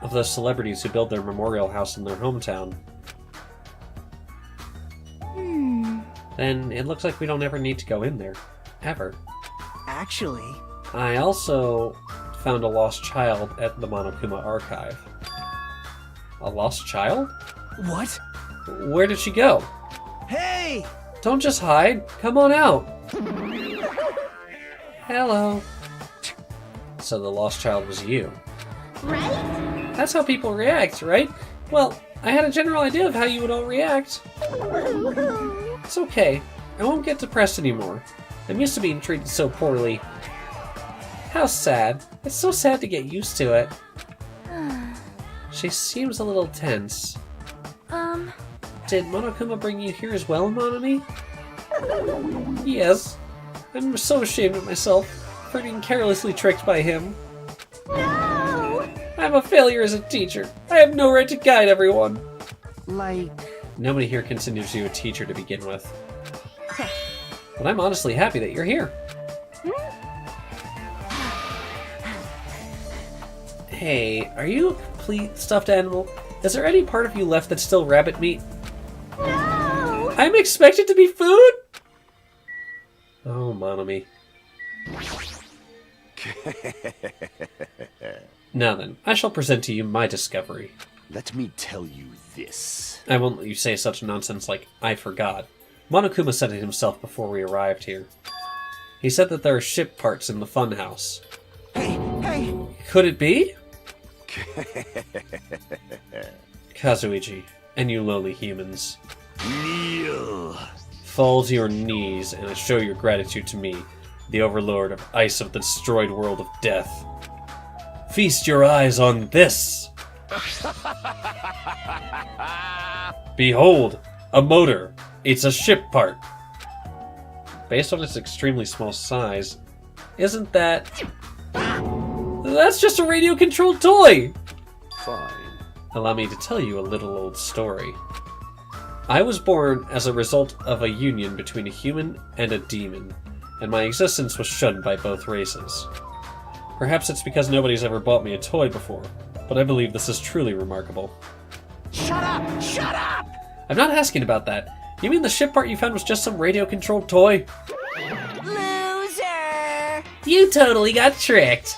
of those celebrities who build their memorial house in their hometown. Then it looks like we don't ever need to go in there. Ever. Actually... I also found a lost child at the Monokuma archive. A lost child? What? Where did she go? Hey! Don't just hide. Come on out. Hello. So the lost child was you. Right? That's how people react, right? Well, I had a general idea of how you would all react. It's okay. I won't get depressed anymore. I'm used to being treated so poorly. How sad. It's so sad to get used to it. She seems a little tense. Did Monokuma bring you here as well, Monomi? Yes. I'm so ashamed of myself for being carelessly tricked by him. No! I'm a failure as a teacher. I have no right to guide everyone. Like... Nobody here considers you a teacher to begin with. But I'm honestly happy that you're here. Hey, are you a complete stuffed animal? Is there any part of you left that's still rabbit meat? No! I'm expected to be food? Oh, Monomi. Now then, I shall present to you my discovery. Let me tell you this. I won't let you say such nonsense like, I forgot. Monokuma said it himself before we arrived here. He said that there are ship parts in the Funhouse. Hey! Hey! Could it be? Kazuichi, and you lowly humans. Kneel. fall to your knees and show your gratitude to me, the overlord of ice of the destroyed world of death. Feast your eyes on this! Behold, a motor. It's a ship part. Based on its extremely small size, isn't that... That's just a radio-controlled toy! Fine. Allow me to tell you a little old story. I was born as a result of a union between a human and a demon, and my existence was shunned by both races. Perhaps it's because nobody's ever bought me a toy before, but I believe this is truly remarkable. Shut up! Shut up! I'm not asking about that. You mean the ship part you found was just some radio-controlled toy? Loser! You totally got tricked!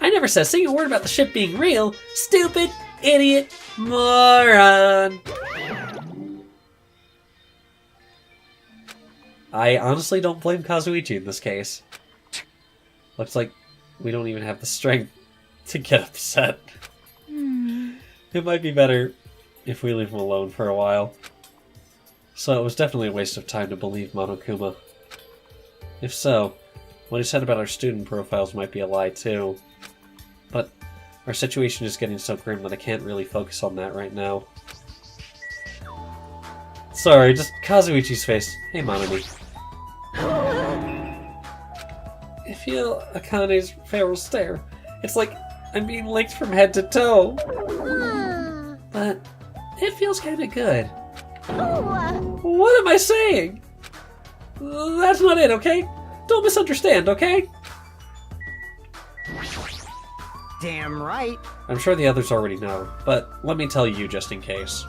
I never said a single word about the ship being real. Stupid, idiot, moron! I honestly don't blame Kazuichi in this case. Looks like we don't even have the strength to get upset. It might be better if we leave him alone for a while. So it was definitely a waste of time to believe Monokuma. If so, what he said about our student profiles might be a lie too. But our situation is getting so grim that I can't really focus on that right now. Sorry, just Kazuichi's face. Hey, Monomi. I feel Akane's feral stare. It's like I'm being licked from head to toe. But it feels kinda good. What am I saying? That's not it, okay? Don't misunderstand, okay? Damn right. I'm sure the others already know, but let me tell you just in case.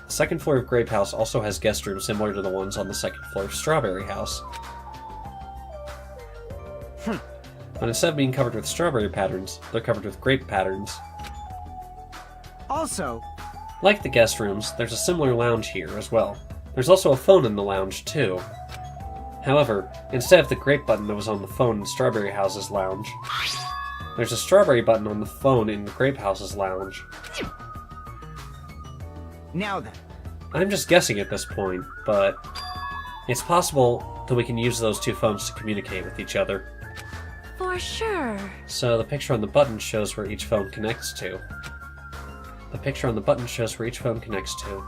The second floor of Grape House also has guest rooms similar to the ones on the second floor of Strawberry House. But instead of being covered with strawberry patterns, they're covered with grape patterns. Also, Like the guest rooms, there's a similar lounge here as well. There's also a phone in the lounge too. However, instead of the grape button that was on the phone in Strawberry House's lounge, there's a strawberry button on the phone in the Grape House's lounge. now then. I'm just guessing at this point, but it's possible that we can use those two phones to communicate with each other. For sure. So the picture on the button shows where each phone connects to. The picture on the button shows where each phone connects to.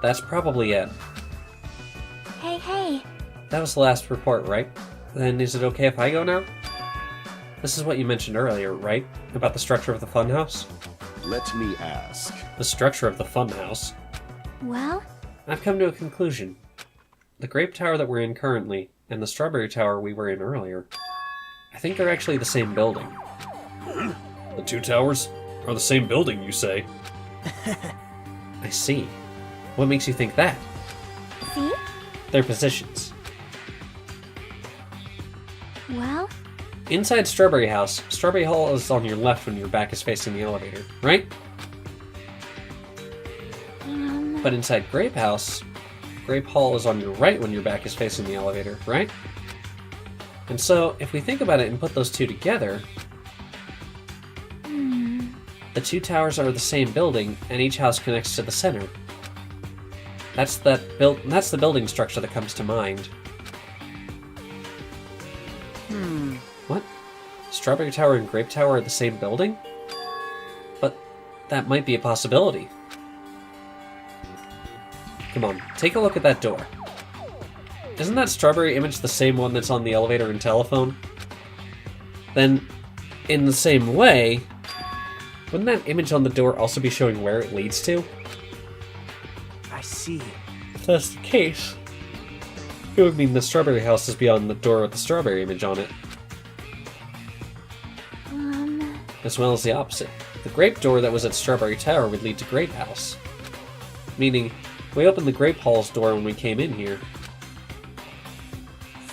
That's probably it. Hey, hey. That was the last report, right? Then is it okay if I go now? This is what you mentioned earlier, right? About the structure of the funhouse? Let me ask. The structure of the funhouse. Well, I've come to a conclusion. The grape tower that we're in currently, and the strawberry tower we were in earlier, I think they're actually the same building. The two towers are the same building, you say? I see. What makes you think that? see? Their positions. Well, Inside Strawberry House, Strawberry Hall is on your left when your back is facing the elevator, right? But inside Grape House, Grape Hall is on your right when your back is facing the elevator, right? And so, if we think about it and put those two together, the two towers are the same building, and each house connects to the center. That's the building structure that comes to mind. What? Strawberry Tower and Grape Tower are the same building? But that might be a possibility. Come on, take a look at that door. Isn't that strawberry image the same one that's on the elevator and telephone? Then, in the same way, wouldn't that image on the door also be showing where it leads to? I see. If that's the case, it would mean the strawberry house is beyond the door with the strawberry image on it. As well as the opposite. The grape door that was at Strawberry Tower would lead to Grape House. Meaning, we opened the Grape Hall's door when we came in here.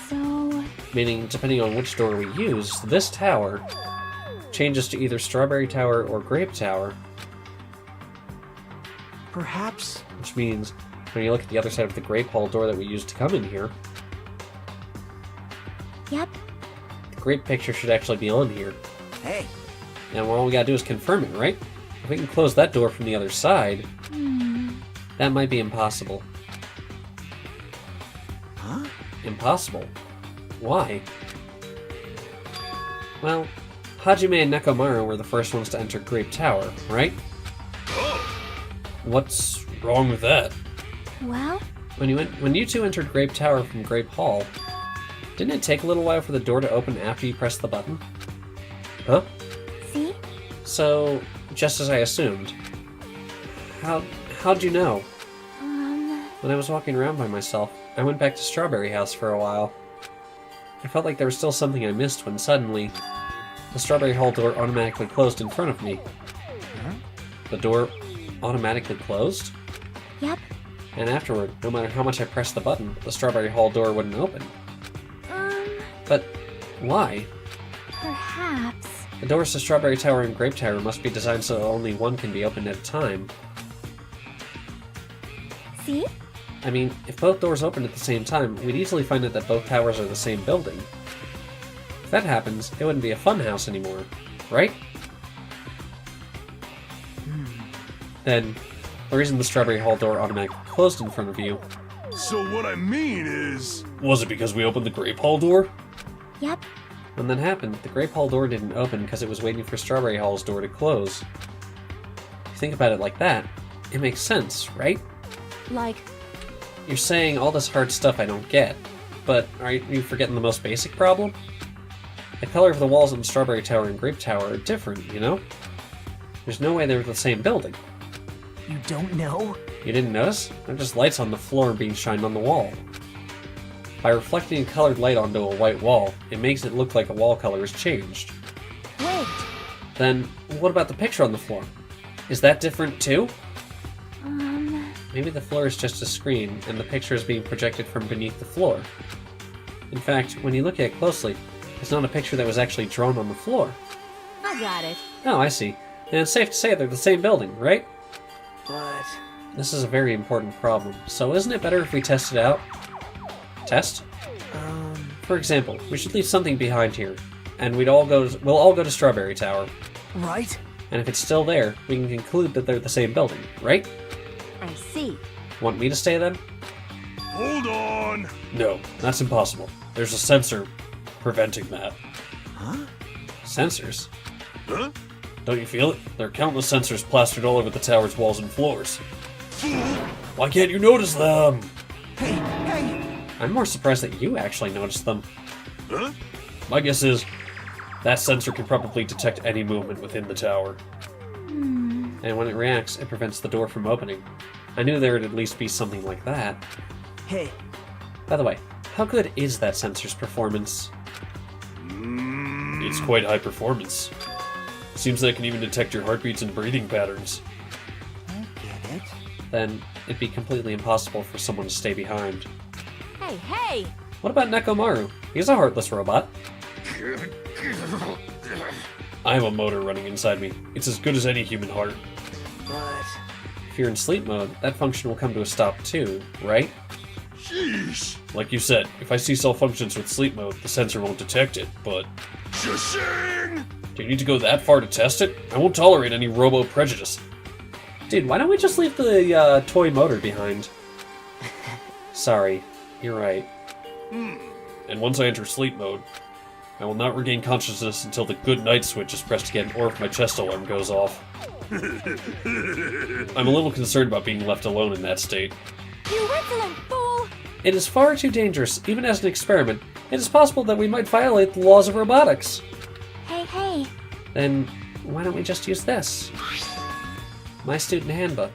so... Meaning, depending on which door we use, this tower changes to either Strawberry Tower or Grape Tower. Perhaps. Which means, when you look at the other side of the Grape Hall door that we used to come in here, Yep. the grape picture should actually be on here. Hey, And all we gotta do is confirm it, right? If we can close that door from the other side, that might be impossible. impossible. Why? Well, Hajime and Nekomaru were the first ones to enter Grape Tower, right? What's wrong with that? Well, When you two entered Grape Tower from Grape Hall, didn't it take a little while for the door to open after you pressed the button? Huh? see? So, just as I assumed. How'd you know? When I was walking around by myself, I went back to Strawberry House for a while. I felt like there was still something I missed when suddenly, the Strawberry Hall door automatically closed in front of me. Huh? The door automatically closed? Yep. And afterward, no matter how much I pressed the button, the Strawberry Hall door wouldn't open. But why? Perhaps. The doors to Strawberry Tower and Grape Tower must be designed so only one can be opened at a time. See? I mean, if both doors opened at the same time, we'd easily find out that both towers are the same building. If that happens, it wouldn't be a funhouse anymore, right? Then, the reason the Strawberry Hall door automatically closed in front of you... So what I mean is... Was it because we opened the Grape Hall door? Yep. When that happened, the Grape Hall door didn't open because it was waiting for Strawberry Hall's door to close. If you think about it like that, it makes sense, right? Like, You're saying all this hard stuff I don't get, but are you forgetting the most basic problem? The color of the walls in the Strawberry Tower and Grape Tower are different, you know? There's no way they're the same building. You don't know? You didn't notice? They're just lights on the floor being shined on the wall. By reflecting colored light onto a white wall, it makes it look like a wall color has changed. wait. Then, what about the picture on the floor? Is that different too? Maybe the floor is just a screen, and the picture is being projected from beneath the floor. In fact, when you look at it closely, it's not a picture that was actually drawn on the floor. I got it. Oh, I see. And it's safe to say they're the same building, right? But... This is a very important problem, so isn't it better if we test it out? Test? For example, we should leave something behind here, and we'll all go to Strawberry Tower. Right? And if it's still there, we can conclude that they're the same building, right? I see. Want me to stay then? Hold on! No, that's impossible. There's a sensor preventing that. Huh? Sensors? Huh? Don't you feel it? There are countless sensors plastered all over the tower's walls and floors. Why can't you notice them? Hey, hey! I'm more surprised that you actually noticed them. Huh? My guess is that sensor can probably detect any movement within the tower. And when it reacts, it prevents the door from opening. I knew there would at least be something like that. Hey, By the way, how good is that sensor's performance? It's quite high performance. Seems that it can even detect your heartbeats and breathing patterns. I get it. Then it'd be completely impossible for someone to stay behind. Hey, hey! What about Nekomaru? He's a heartless robot. I have a motor running inside me. It's as good as any human heart. But... If you're in sleep mode, that function will come to a stop too, right? Sheesh! Like you said, if I see cell functions with sleep mode, the sensor won't detect it, but... Shashing! Do you need to go that far to test it? I won't tolerate any robo-prejudice. Dude, why don't we just leave the toy motor behind? Sorry, you're right. And once I enter sleep mode, I will not regain consciousness until the good night switch is pressed again or if my chest alarm goes off. I'm a little concerned about being left alone in that state. You insolent fool! It is far too dangerous, even as an experiment. It is possible that we might violate the laws of robotics. Hey, hey. Then, why don't we just use this? My student handbook.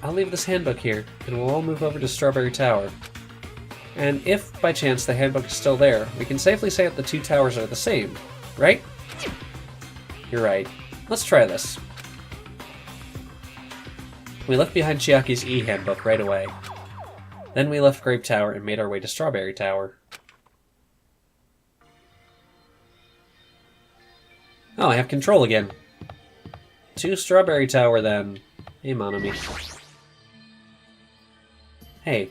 I'll leave this handbook here, and we'll all move over to Strawberry Tower. And if, by chance, the handbook is still there, we can safely say that the two towers are the same, right? You're right. Let's try this. We left behind Chiaki's E-handbook right away. Then we left Grape Tower and made our way to Strawberry Tower. Oh, I have control again. To Strawberry Tower, then. Hey, Monomi. Hey,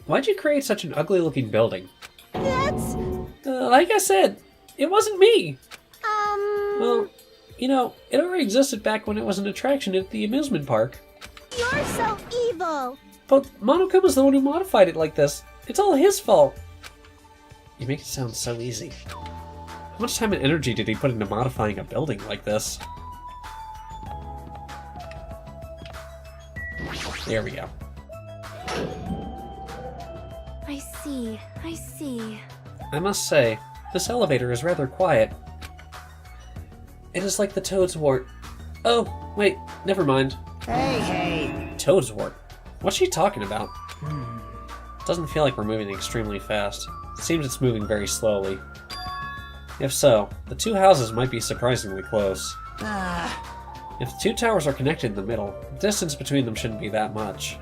why'd you create such an ugly-looking building? That's... Like I said, it wasn't me! um... Well, you know, it already existed back when it was an attraction at the amusement park. You're so evil! But Monokuma's the one who modified it like this. It's all his fault. You make it sound so easy. How much time and energy did he put into modifying a building like this? There we go. I see, I see. I must say, this elevator is rather quiet. It is like the Toad's Wart. Oh, wait, never mind. Hey! Toad's Wart? What's she talking about? Doesn't feel like we're moving extremely fast. It seems it's moving very slowly. If so, the two houses might be surprisingly close. If the two towers are connected in the middle, the distance between them shouldn't be that much.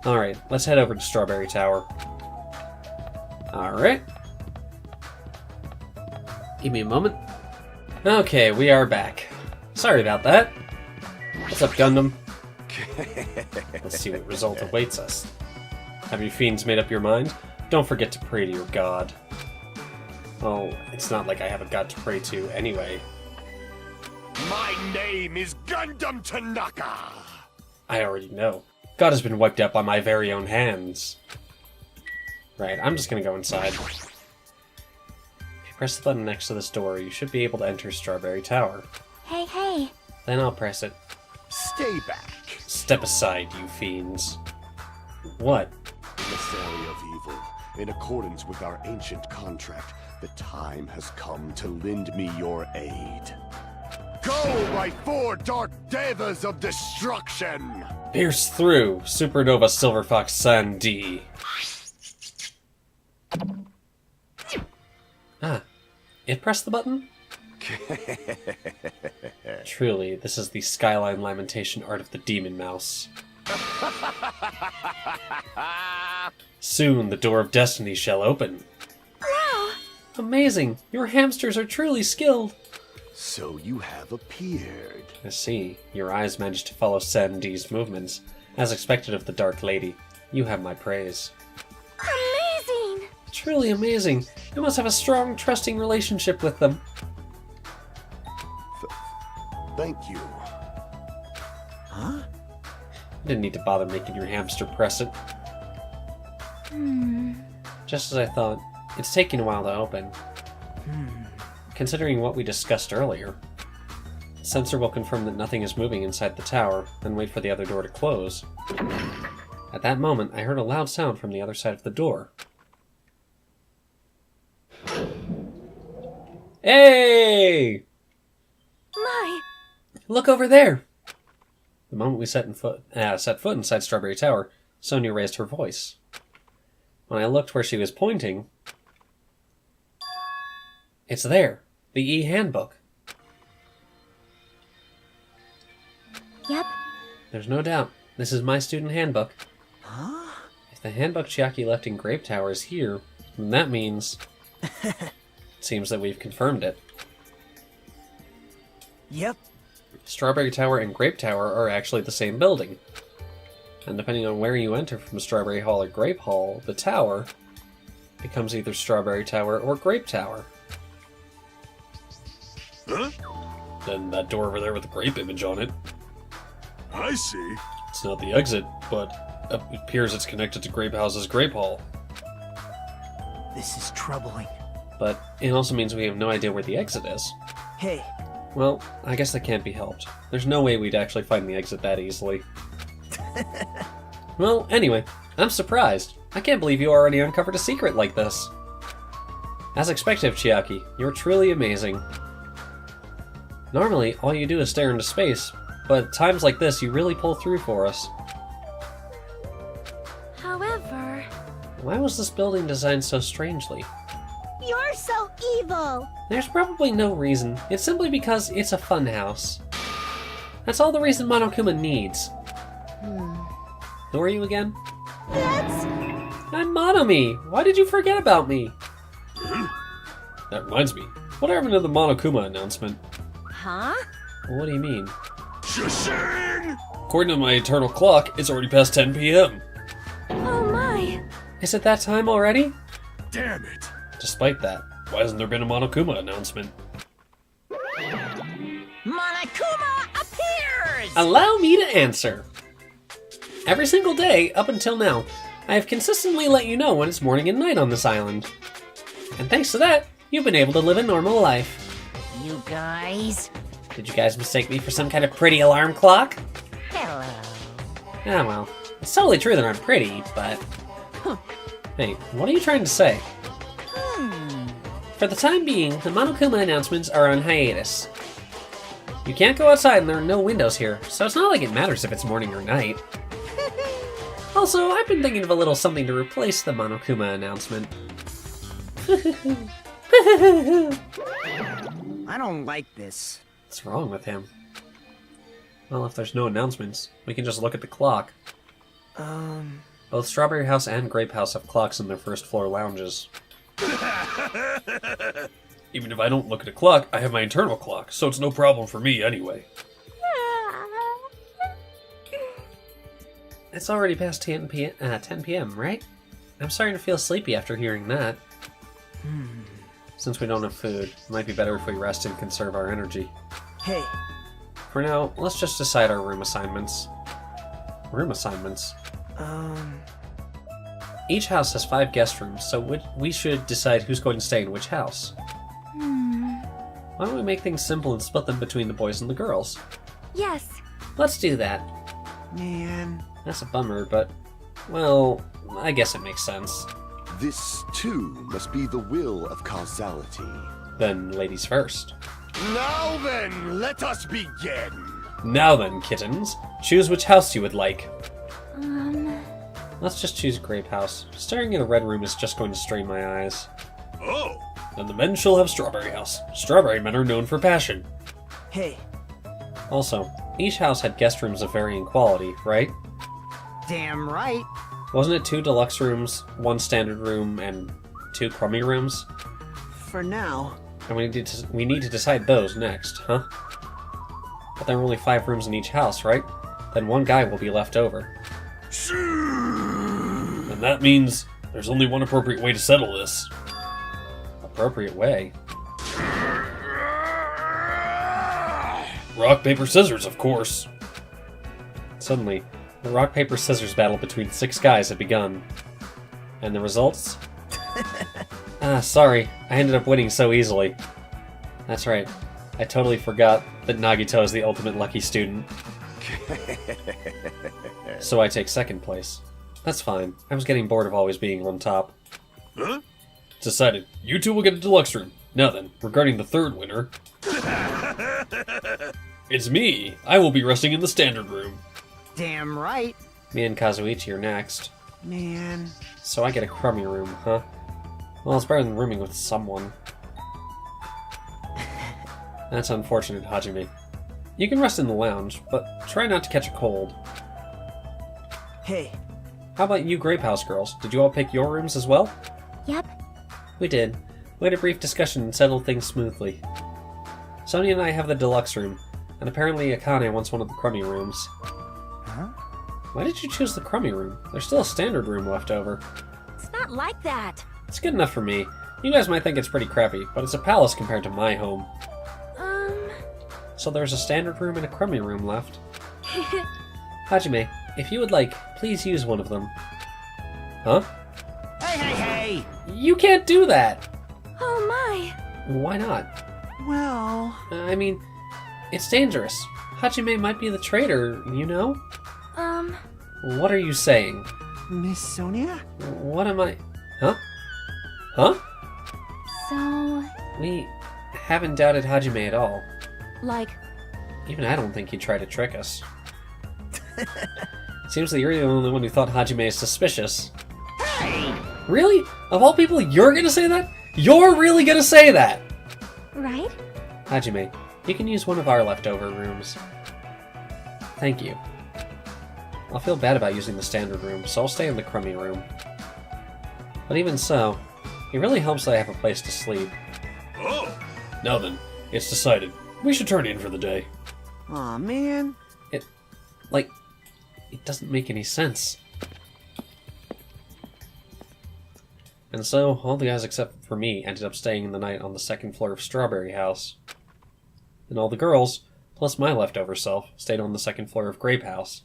Alright, let's head over to Strawberry Tower. Alright. Give me a moment. Okay, we are back. Sorry about that. What's up, Gundam? Let's see what result awaits us. Have you fiends made up your mind? Don't forget to pray to your god. Oh, it's not like I have a god to pray to anyway. My name is Gundam Tanaka! I already know. God has been wiped out by my very own hands. Right, I'm just gonna go inside. If you press the button next to this door, you should be able to enter Strawberry Tower. Hey, hey. Then I'll press it. Stay back! Step aside, you fiends. What? Emissary of evil, in accordance with our ancient contract, the time has come to lend me your aid. Go, my four dark devas of destruction! Pierce through, Supernova Silver Fox San D. Ah, it pressed the button? Truly, this is the Skyline Lamentation art of the Demon Mouse. Soon the door of destiny shall open. Wow! Amazing! Your hamsters are truly skilled! So you have appeared. I see. Your eyes managed to follow Sandy's movements. As expected of the Dark Lady, you have my praise. Amazing! Truly amazing! You must have a strong, trusting relationship with them. Thank you. Huh? You didn't need to bother making your hamster press it. Just as I thought, it's taking a while to open. Considering what we discussed earlier. The sensor will confirm that nothing is moving inside the tower, then wait for the other door to close. At that moment, I heard a loud sound from the other side of the door. Hey! My! Look over there! The moment we set foot inside Strawberry Tower, Sonia raised her voice. When I looked where she was pointing, it's there, the e-handbook. Yep. There's no doubt, this is my student handbook. Huh? If the handbook Chiaki left in Grape Tower is here, then that means... it seems that we've confirmed it. Yep. Strawberry Tower and Grape Tower are actually the same building. And depending on where you enter from Strawberry Hall or Grape Hall, the tower becomes either Strawberry Tower or Grape Tower. Huh? Then that door over there with the grape image on it. I see. It's not the exit, but it appears it's connected to Grape House's Grape Hall. This is troubling. But it also means we have no idea where the exit is. Hey, Well, I guess that can't be helped. There's no way we'd actually find the exit that easily. Well, anyway, I'm surprised. I can't believe you already uncovered a secret like this. As expected, Chiaki, you're truly amazing. Normally, all you do is stare into space, but at times like this, you really pull through for us. However... Why was this building designed so strangely? You're so evil! There's probably no reason. It's simply because it's a funhouse. That's all the reason Monokuma needs. Who are you again? That's... I'm Monomi! Why did you forget about me? That reminds me. What happened to the Monokuma announcement? Huh? What do you mean? Shishing! According to my eternal clock, it's already past 10 p.m. Oh my! Is it that time already? Damn it! Despite that, why hasn't there been a Monokuma announcement? Monokuma appears! Allow me to answer. Every single day, up until now, I have consistently let you know when it's morning and night on this island. And thanks to that, you've been able to live a normal life. You guys? Did you guys mistake me for some kind of pretty alarm clock? Hello. Ah, well, it's totally true that I'm pretty, but... Hey, what are you trying to say? For the time being, the Monokuma announcements are on hiatus. You can't go outside and there are no windows here, so it's not like it matters if it's morning or night. Also, I've been thinking of a little something to replace the Monokuma announcement. I don't like this. What's wrong with him? Well, if there's no announcements, we can just look at the clock. Both Strawberry House and Grape House have clocks in their first floor lounges. Even if I don't look at a clock, I have my internal clock, so it's no problem for me anyway. It's already past 10 p.m., right? I'm starting to feel sleepy after hearing that. Since we don't have food, it might be better if we rest and conserve our energy. Hey, For now, let's just decide our room assignments. Room assignments? Each house has 5 guest rooms, so we should decide who's going to stay in which house. Why don't we make things simple and split them between the boys and the girls? Yes. Let's do that. man. That's a bummer, but, well, I guess it makes sense. This, too, must be the will of causality. Then, ladies first. Now then, let us begin! Now then, kittens, choose which house you would like. Let's just choose Grape House. Staring at a red room is just going to strain my eyes. Oh! Then the men shall have Strawberry House. Strawberry men are known for passion. Hey, Also, each house had guest rooms of varying quality, right? damn right. Wasn't it 2 deluxe rooms, 1 standard room, and 2 crummy rooms? For now. And we need to decide those next, huh? But there are only 5 rooms in each house, right? Then 1 guy will be left over. And that means there's only one appropriate way to settle this. Appropriate way? Rock, paper, scissors, of course. Suddenly, the rock, paper, scissors battle between 6 guys had begun. And the results? Sorry, I ended up winning so easily. That's right, I totally forgot that Nagito is the ultimate lucky student. So I take 2nd place. That's fine, I was getting bored of always being on top. Huh? Decided. You 2 will get a deluxe room. Now then, regarding the 3rd winner... It's me! I will be resting in the standard room. Damn right. Me and Kazuichi are next. Man. So I get a crummy room, huh? Well, it's better than rooming with someone. That's unfortunate, Hajime. You can rest in the lounge, but try not to catch a cold. Hey, How about you Grape House girls? Did you all pick your rooms as well? Yep. We did. We had a brief discussion and settled things smoothly. Sonia and I have the deluxe room, and apparently Akane wants one of the crummy rooms. Huh? Why did you choose the crummy room? There's still a standard room left over. It's not like that. It's good enough for me. You guys might think it's pretty crappy, but it's a palace compared to my home. So there's a standard room and a crummy room left. Hajime, if you would like, please use one of them. Huh? hey, hey, hey! You can't do that! Oh my. Why not? Well, I mean, it's dangerous. Hajime might be the traitor, you know? What are you saying? Miss Sonia? What am I... Huh? Huh? So, We haven't doubted Hajime at all. like, Even I don't think he'd try to trick us. Seems that you're the only one who thought Hajime is suspicious. Hey! Really? Of all people, you're gonna say that? You're really gonna say that? right? Hajime, you can use one of our leftover rooms. Thank you. I'll feel bad about using the standard room, so I'll stay in the crummy room. But even so, it really helps that I have a place to sleep. Oh! Now then, it's decided. We should turn in for the day. Aw, man. It doesn't make any sense. And so, all the guys except for me ended up staying the night on the 2nd floor of Strawberry House. And all the girls, plus my leftover self, stayed on the 2nd floor of Grape House.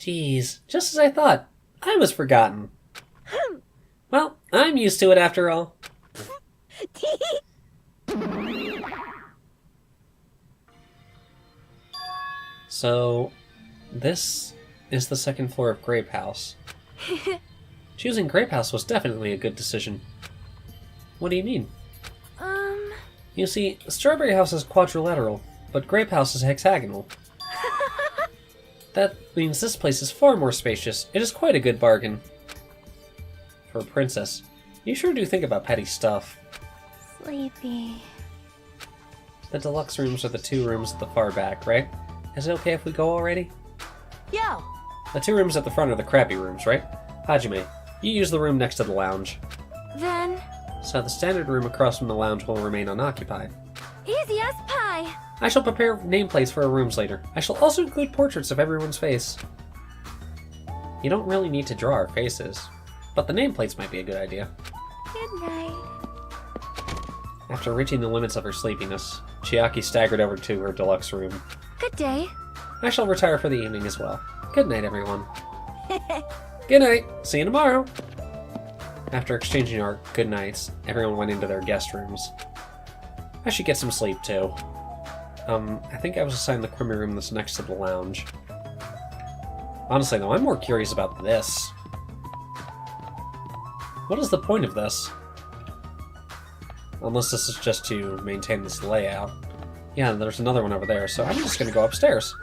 Jeez, just as I thought. I was forgotten. Well, I'm used to it after all. So, this is the second floor of Grape House. Choosing Grape House was definitely a good decision. What do you mean? You see, Strawberry House is quadrilateral, but Grape House is hexagonal. That means this place is far more spacious. It is quite a good bargain. For a princess, you sure do think about petty stuff. Sleepy. The deluxe rooms are the 2 rooms at the far back, right? Is it okay if we go already? Yo! The 2 rooms at the front are the crappy rooms, right? Hajime, you use the room next to the lounge. Then, So the standard room across from the lounge will remain unoccupied. easy as pie. I shall prepare nameplates for our rooms later. I shall also include portraits of everyone's face. You don't really need to draw our faces, but the nameplates might be a good idea. Good night. After reaching the limits of her sleepiness, Chiaki staggered over to her deluxe room. Good day. I shall retire for the evening as well. Good night, everyone. Good night. See you tomorrow. After exchanging our good nights, everyone went into their guest rooms. I should get some sleep, too. I think I was assigned the crummy room that's next to the lounge. Honestly, though, I'm more curious about this. What is the point of this? Unless this is just to maintain this layout. Yeah, there's another one over there, so I'm just gonna go upstairs.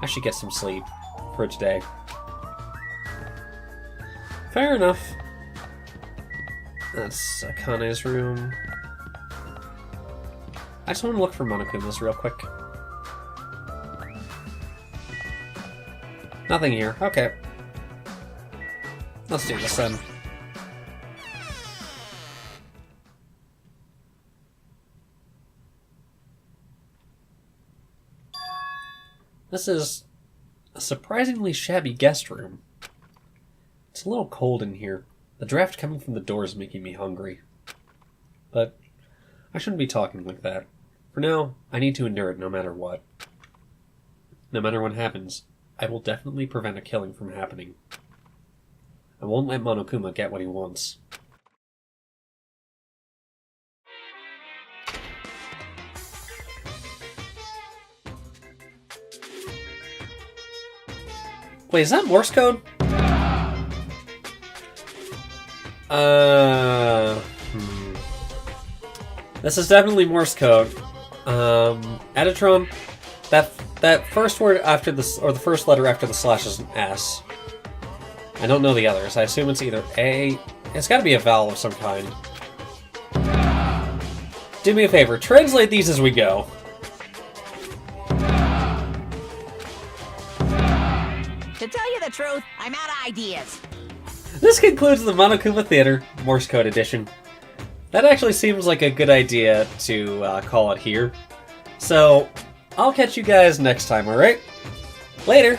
I should get some sleep for today. Fair enough. That's Akane's room. I just want to look for Monokuma's real quick. Nothing here. Okay. Let's do this then. This is a surprisingly shabby guest room. It's a little cold in here. The draft coming from the door is making me hungry. But I shouldn't be talking like that. For now, I need to endure it no matter what. No matter what happens, I will definitely prevent a killing from happening. I won't let Monokuma get what he wants. Wait, is that Morse code? This is definitely Morse code. Editron, that first word after this, or the first letter after the slash is an S. I don't know the others. I assume it's either A. It's got to be a vowel of some kind. Do me a favor, translate these as we go. To tell you the truth, I'm out of ideas. This concludes the Monokuma Theater Morse Code Edition. That actually seems like a good idea to call it here. So, I'll catch you guys next time, alright? Later!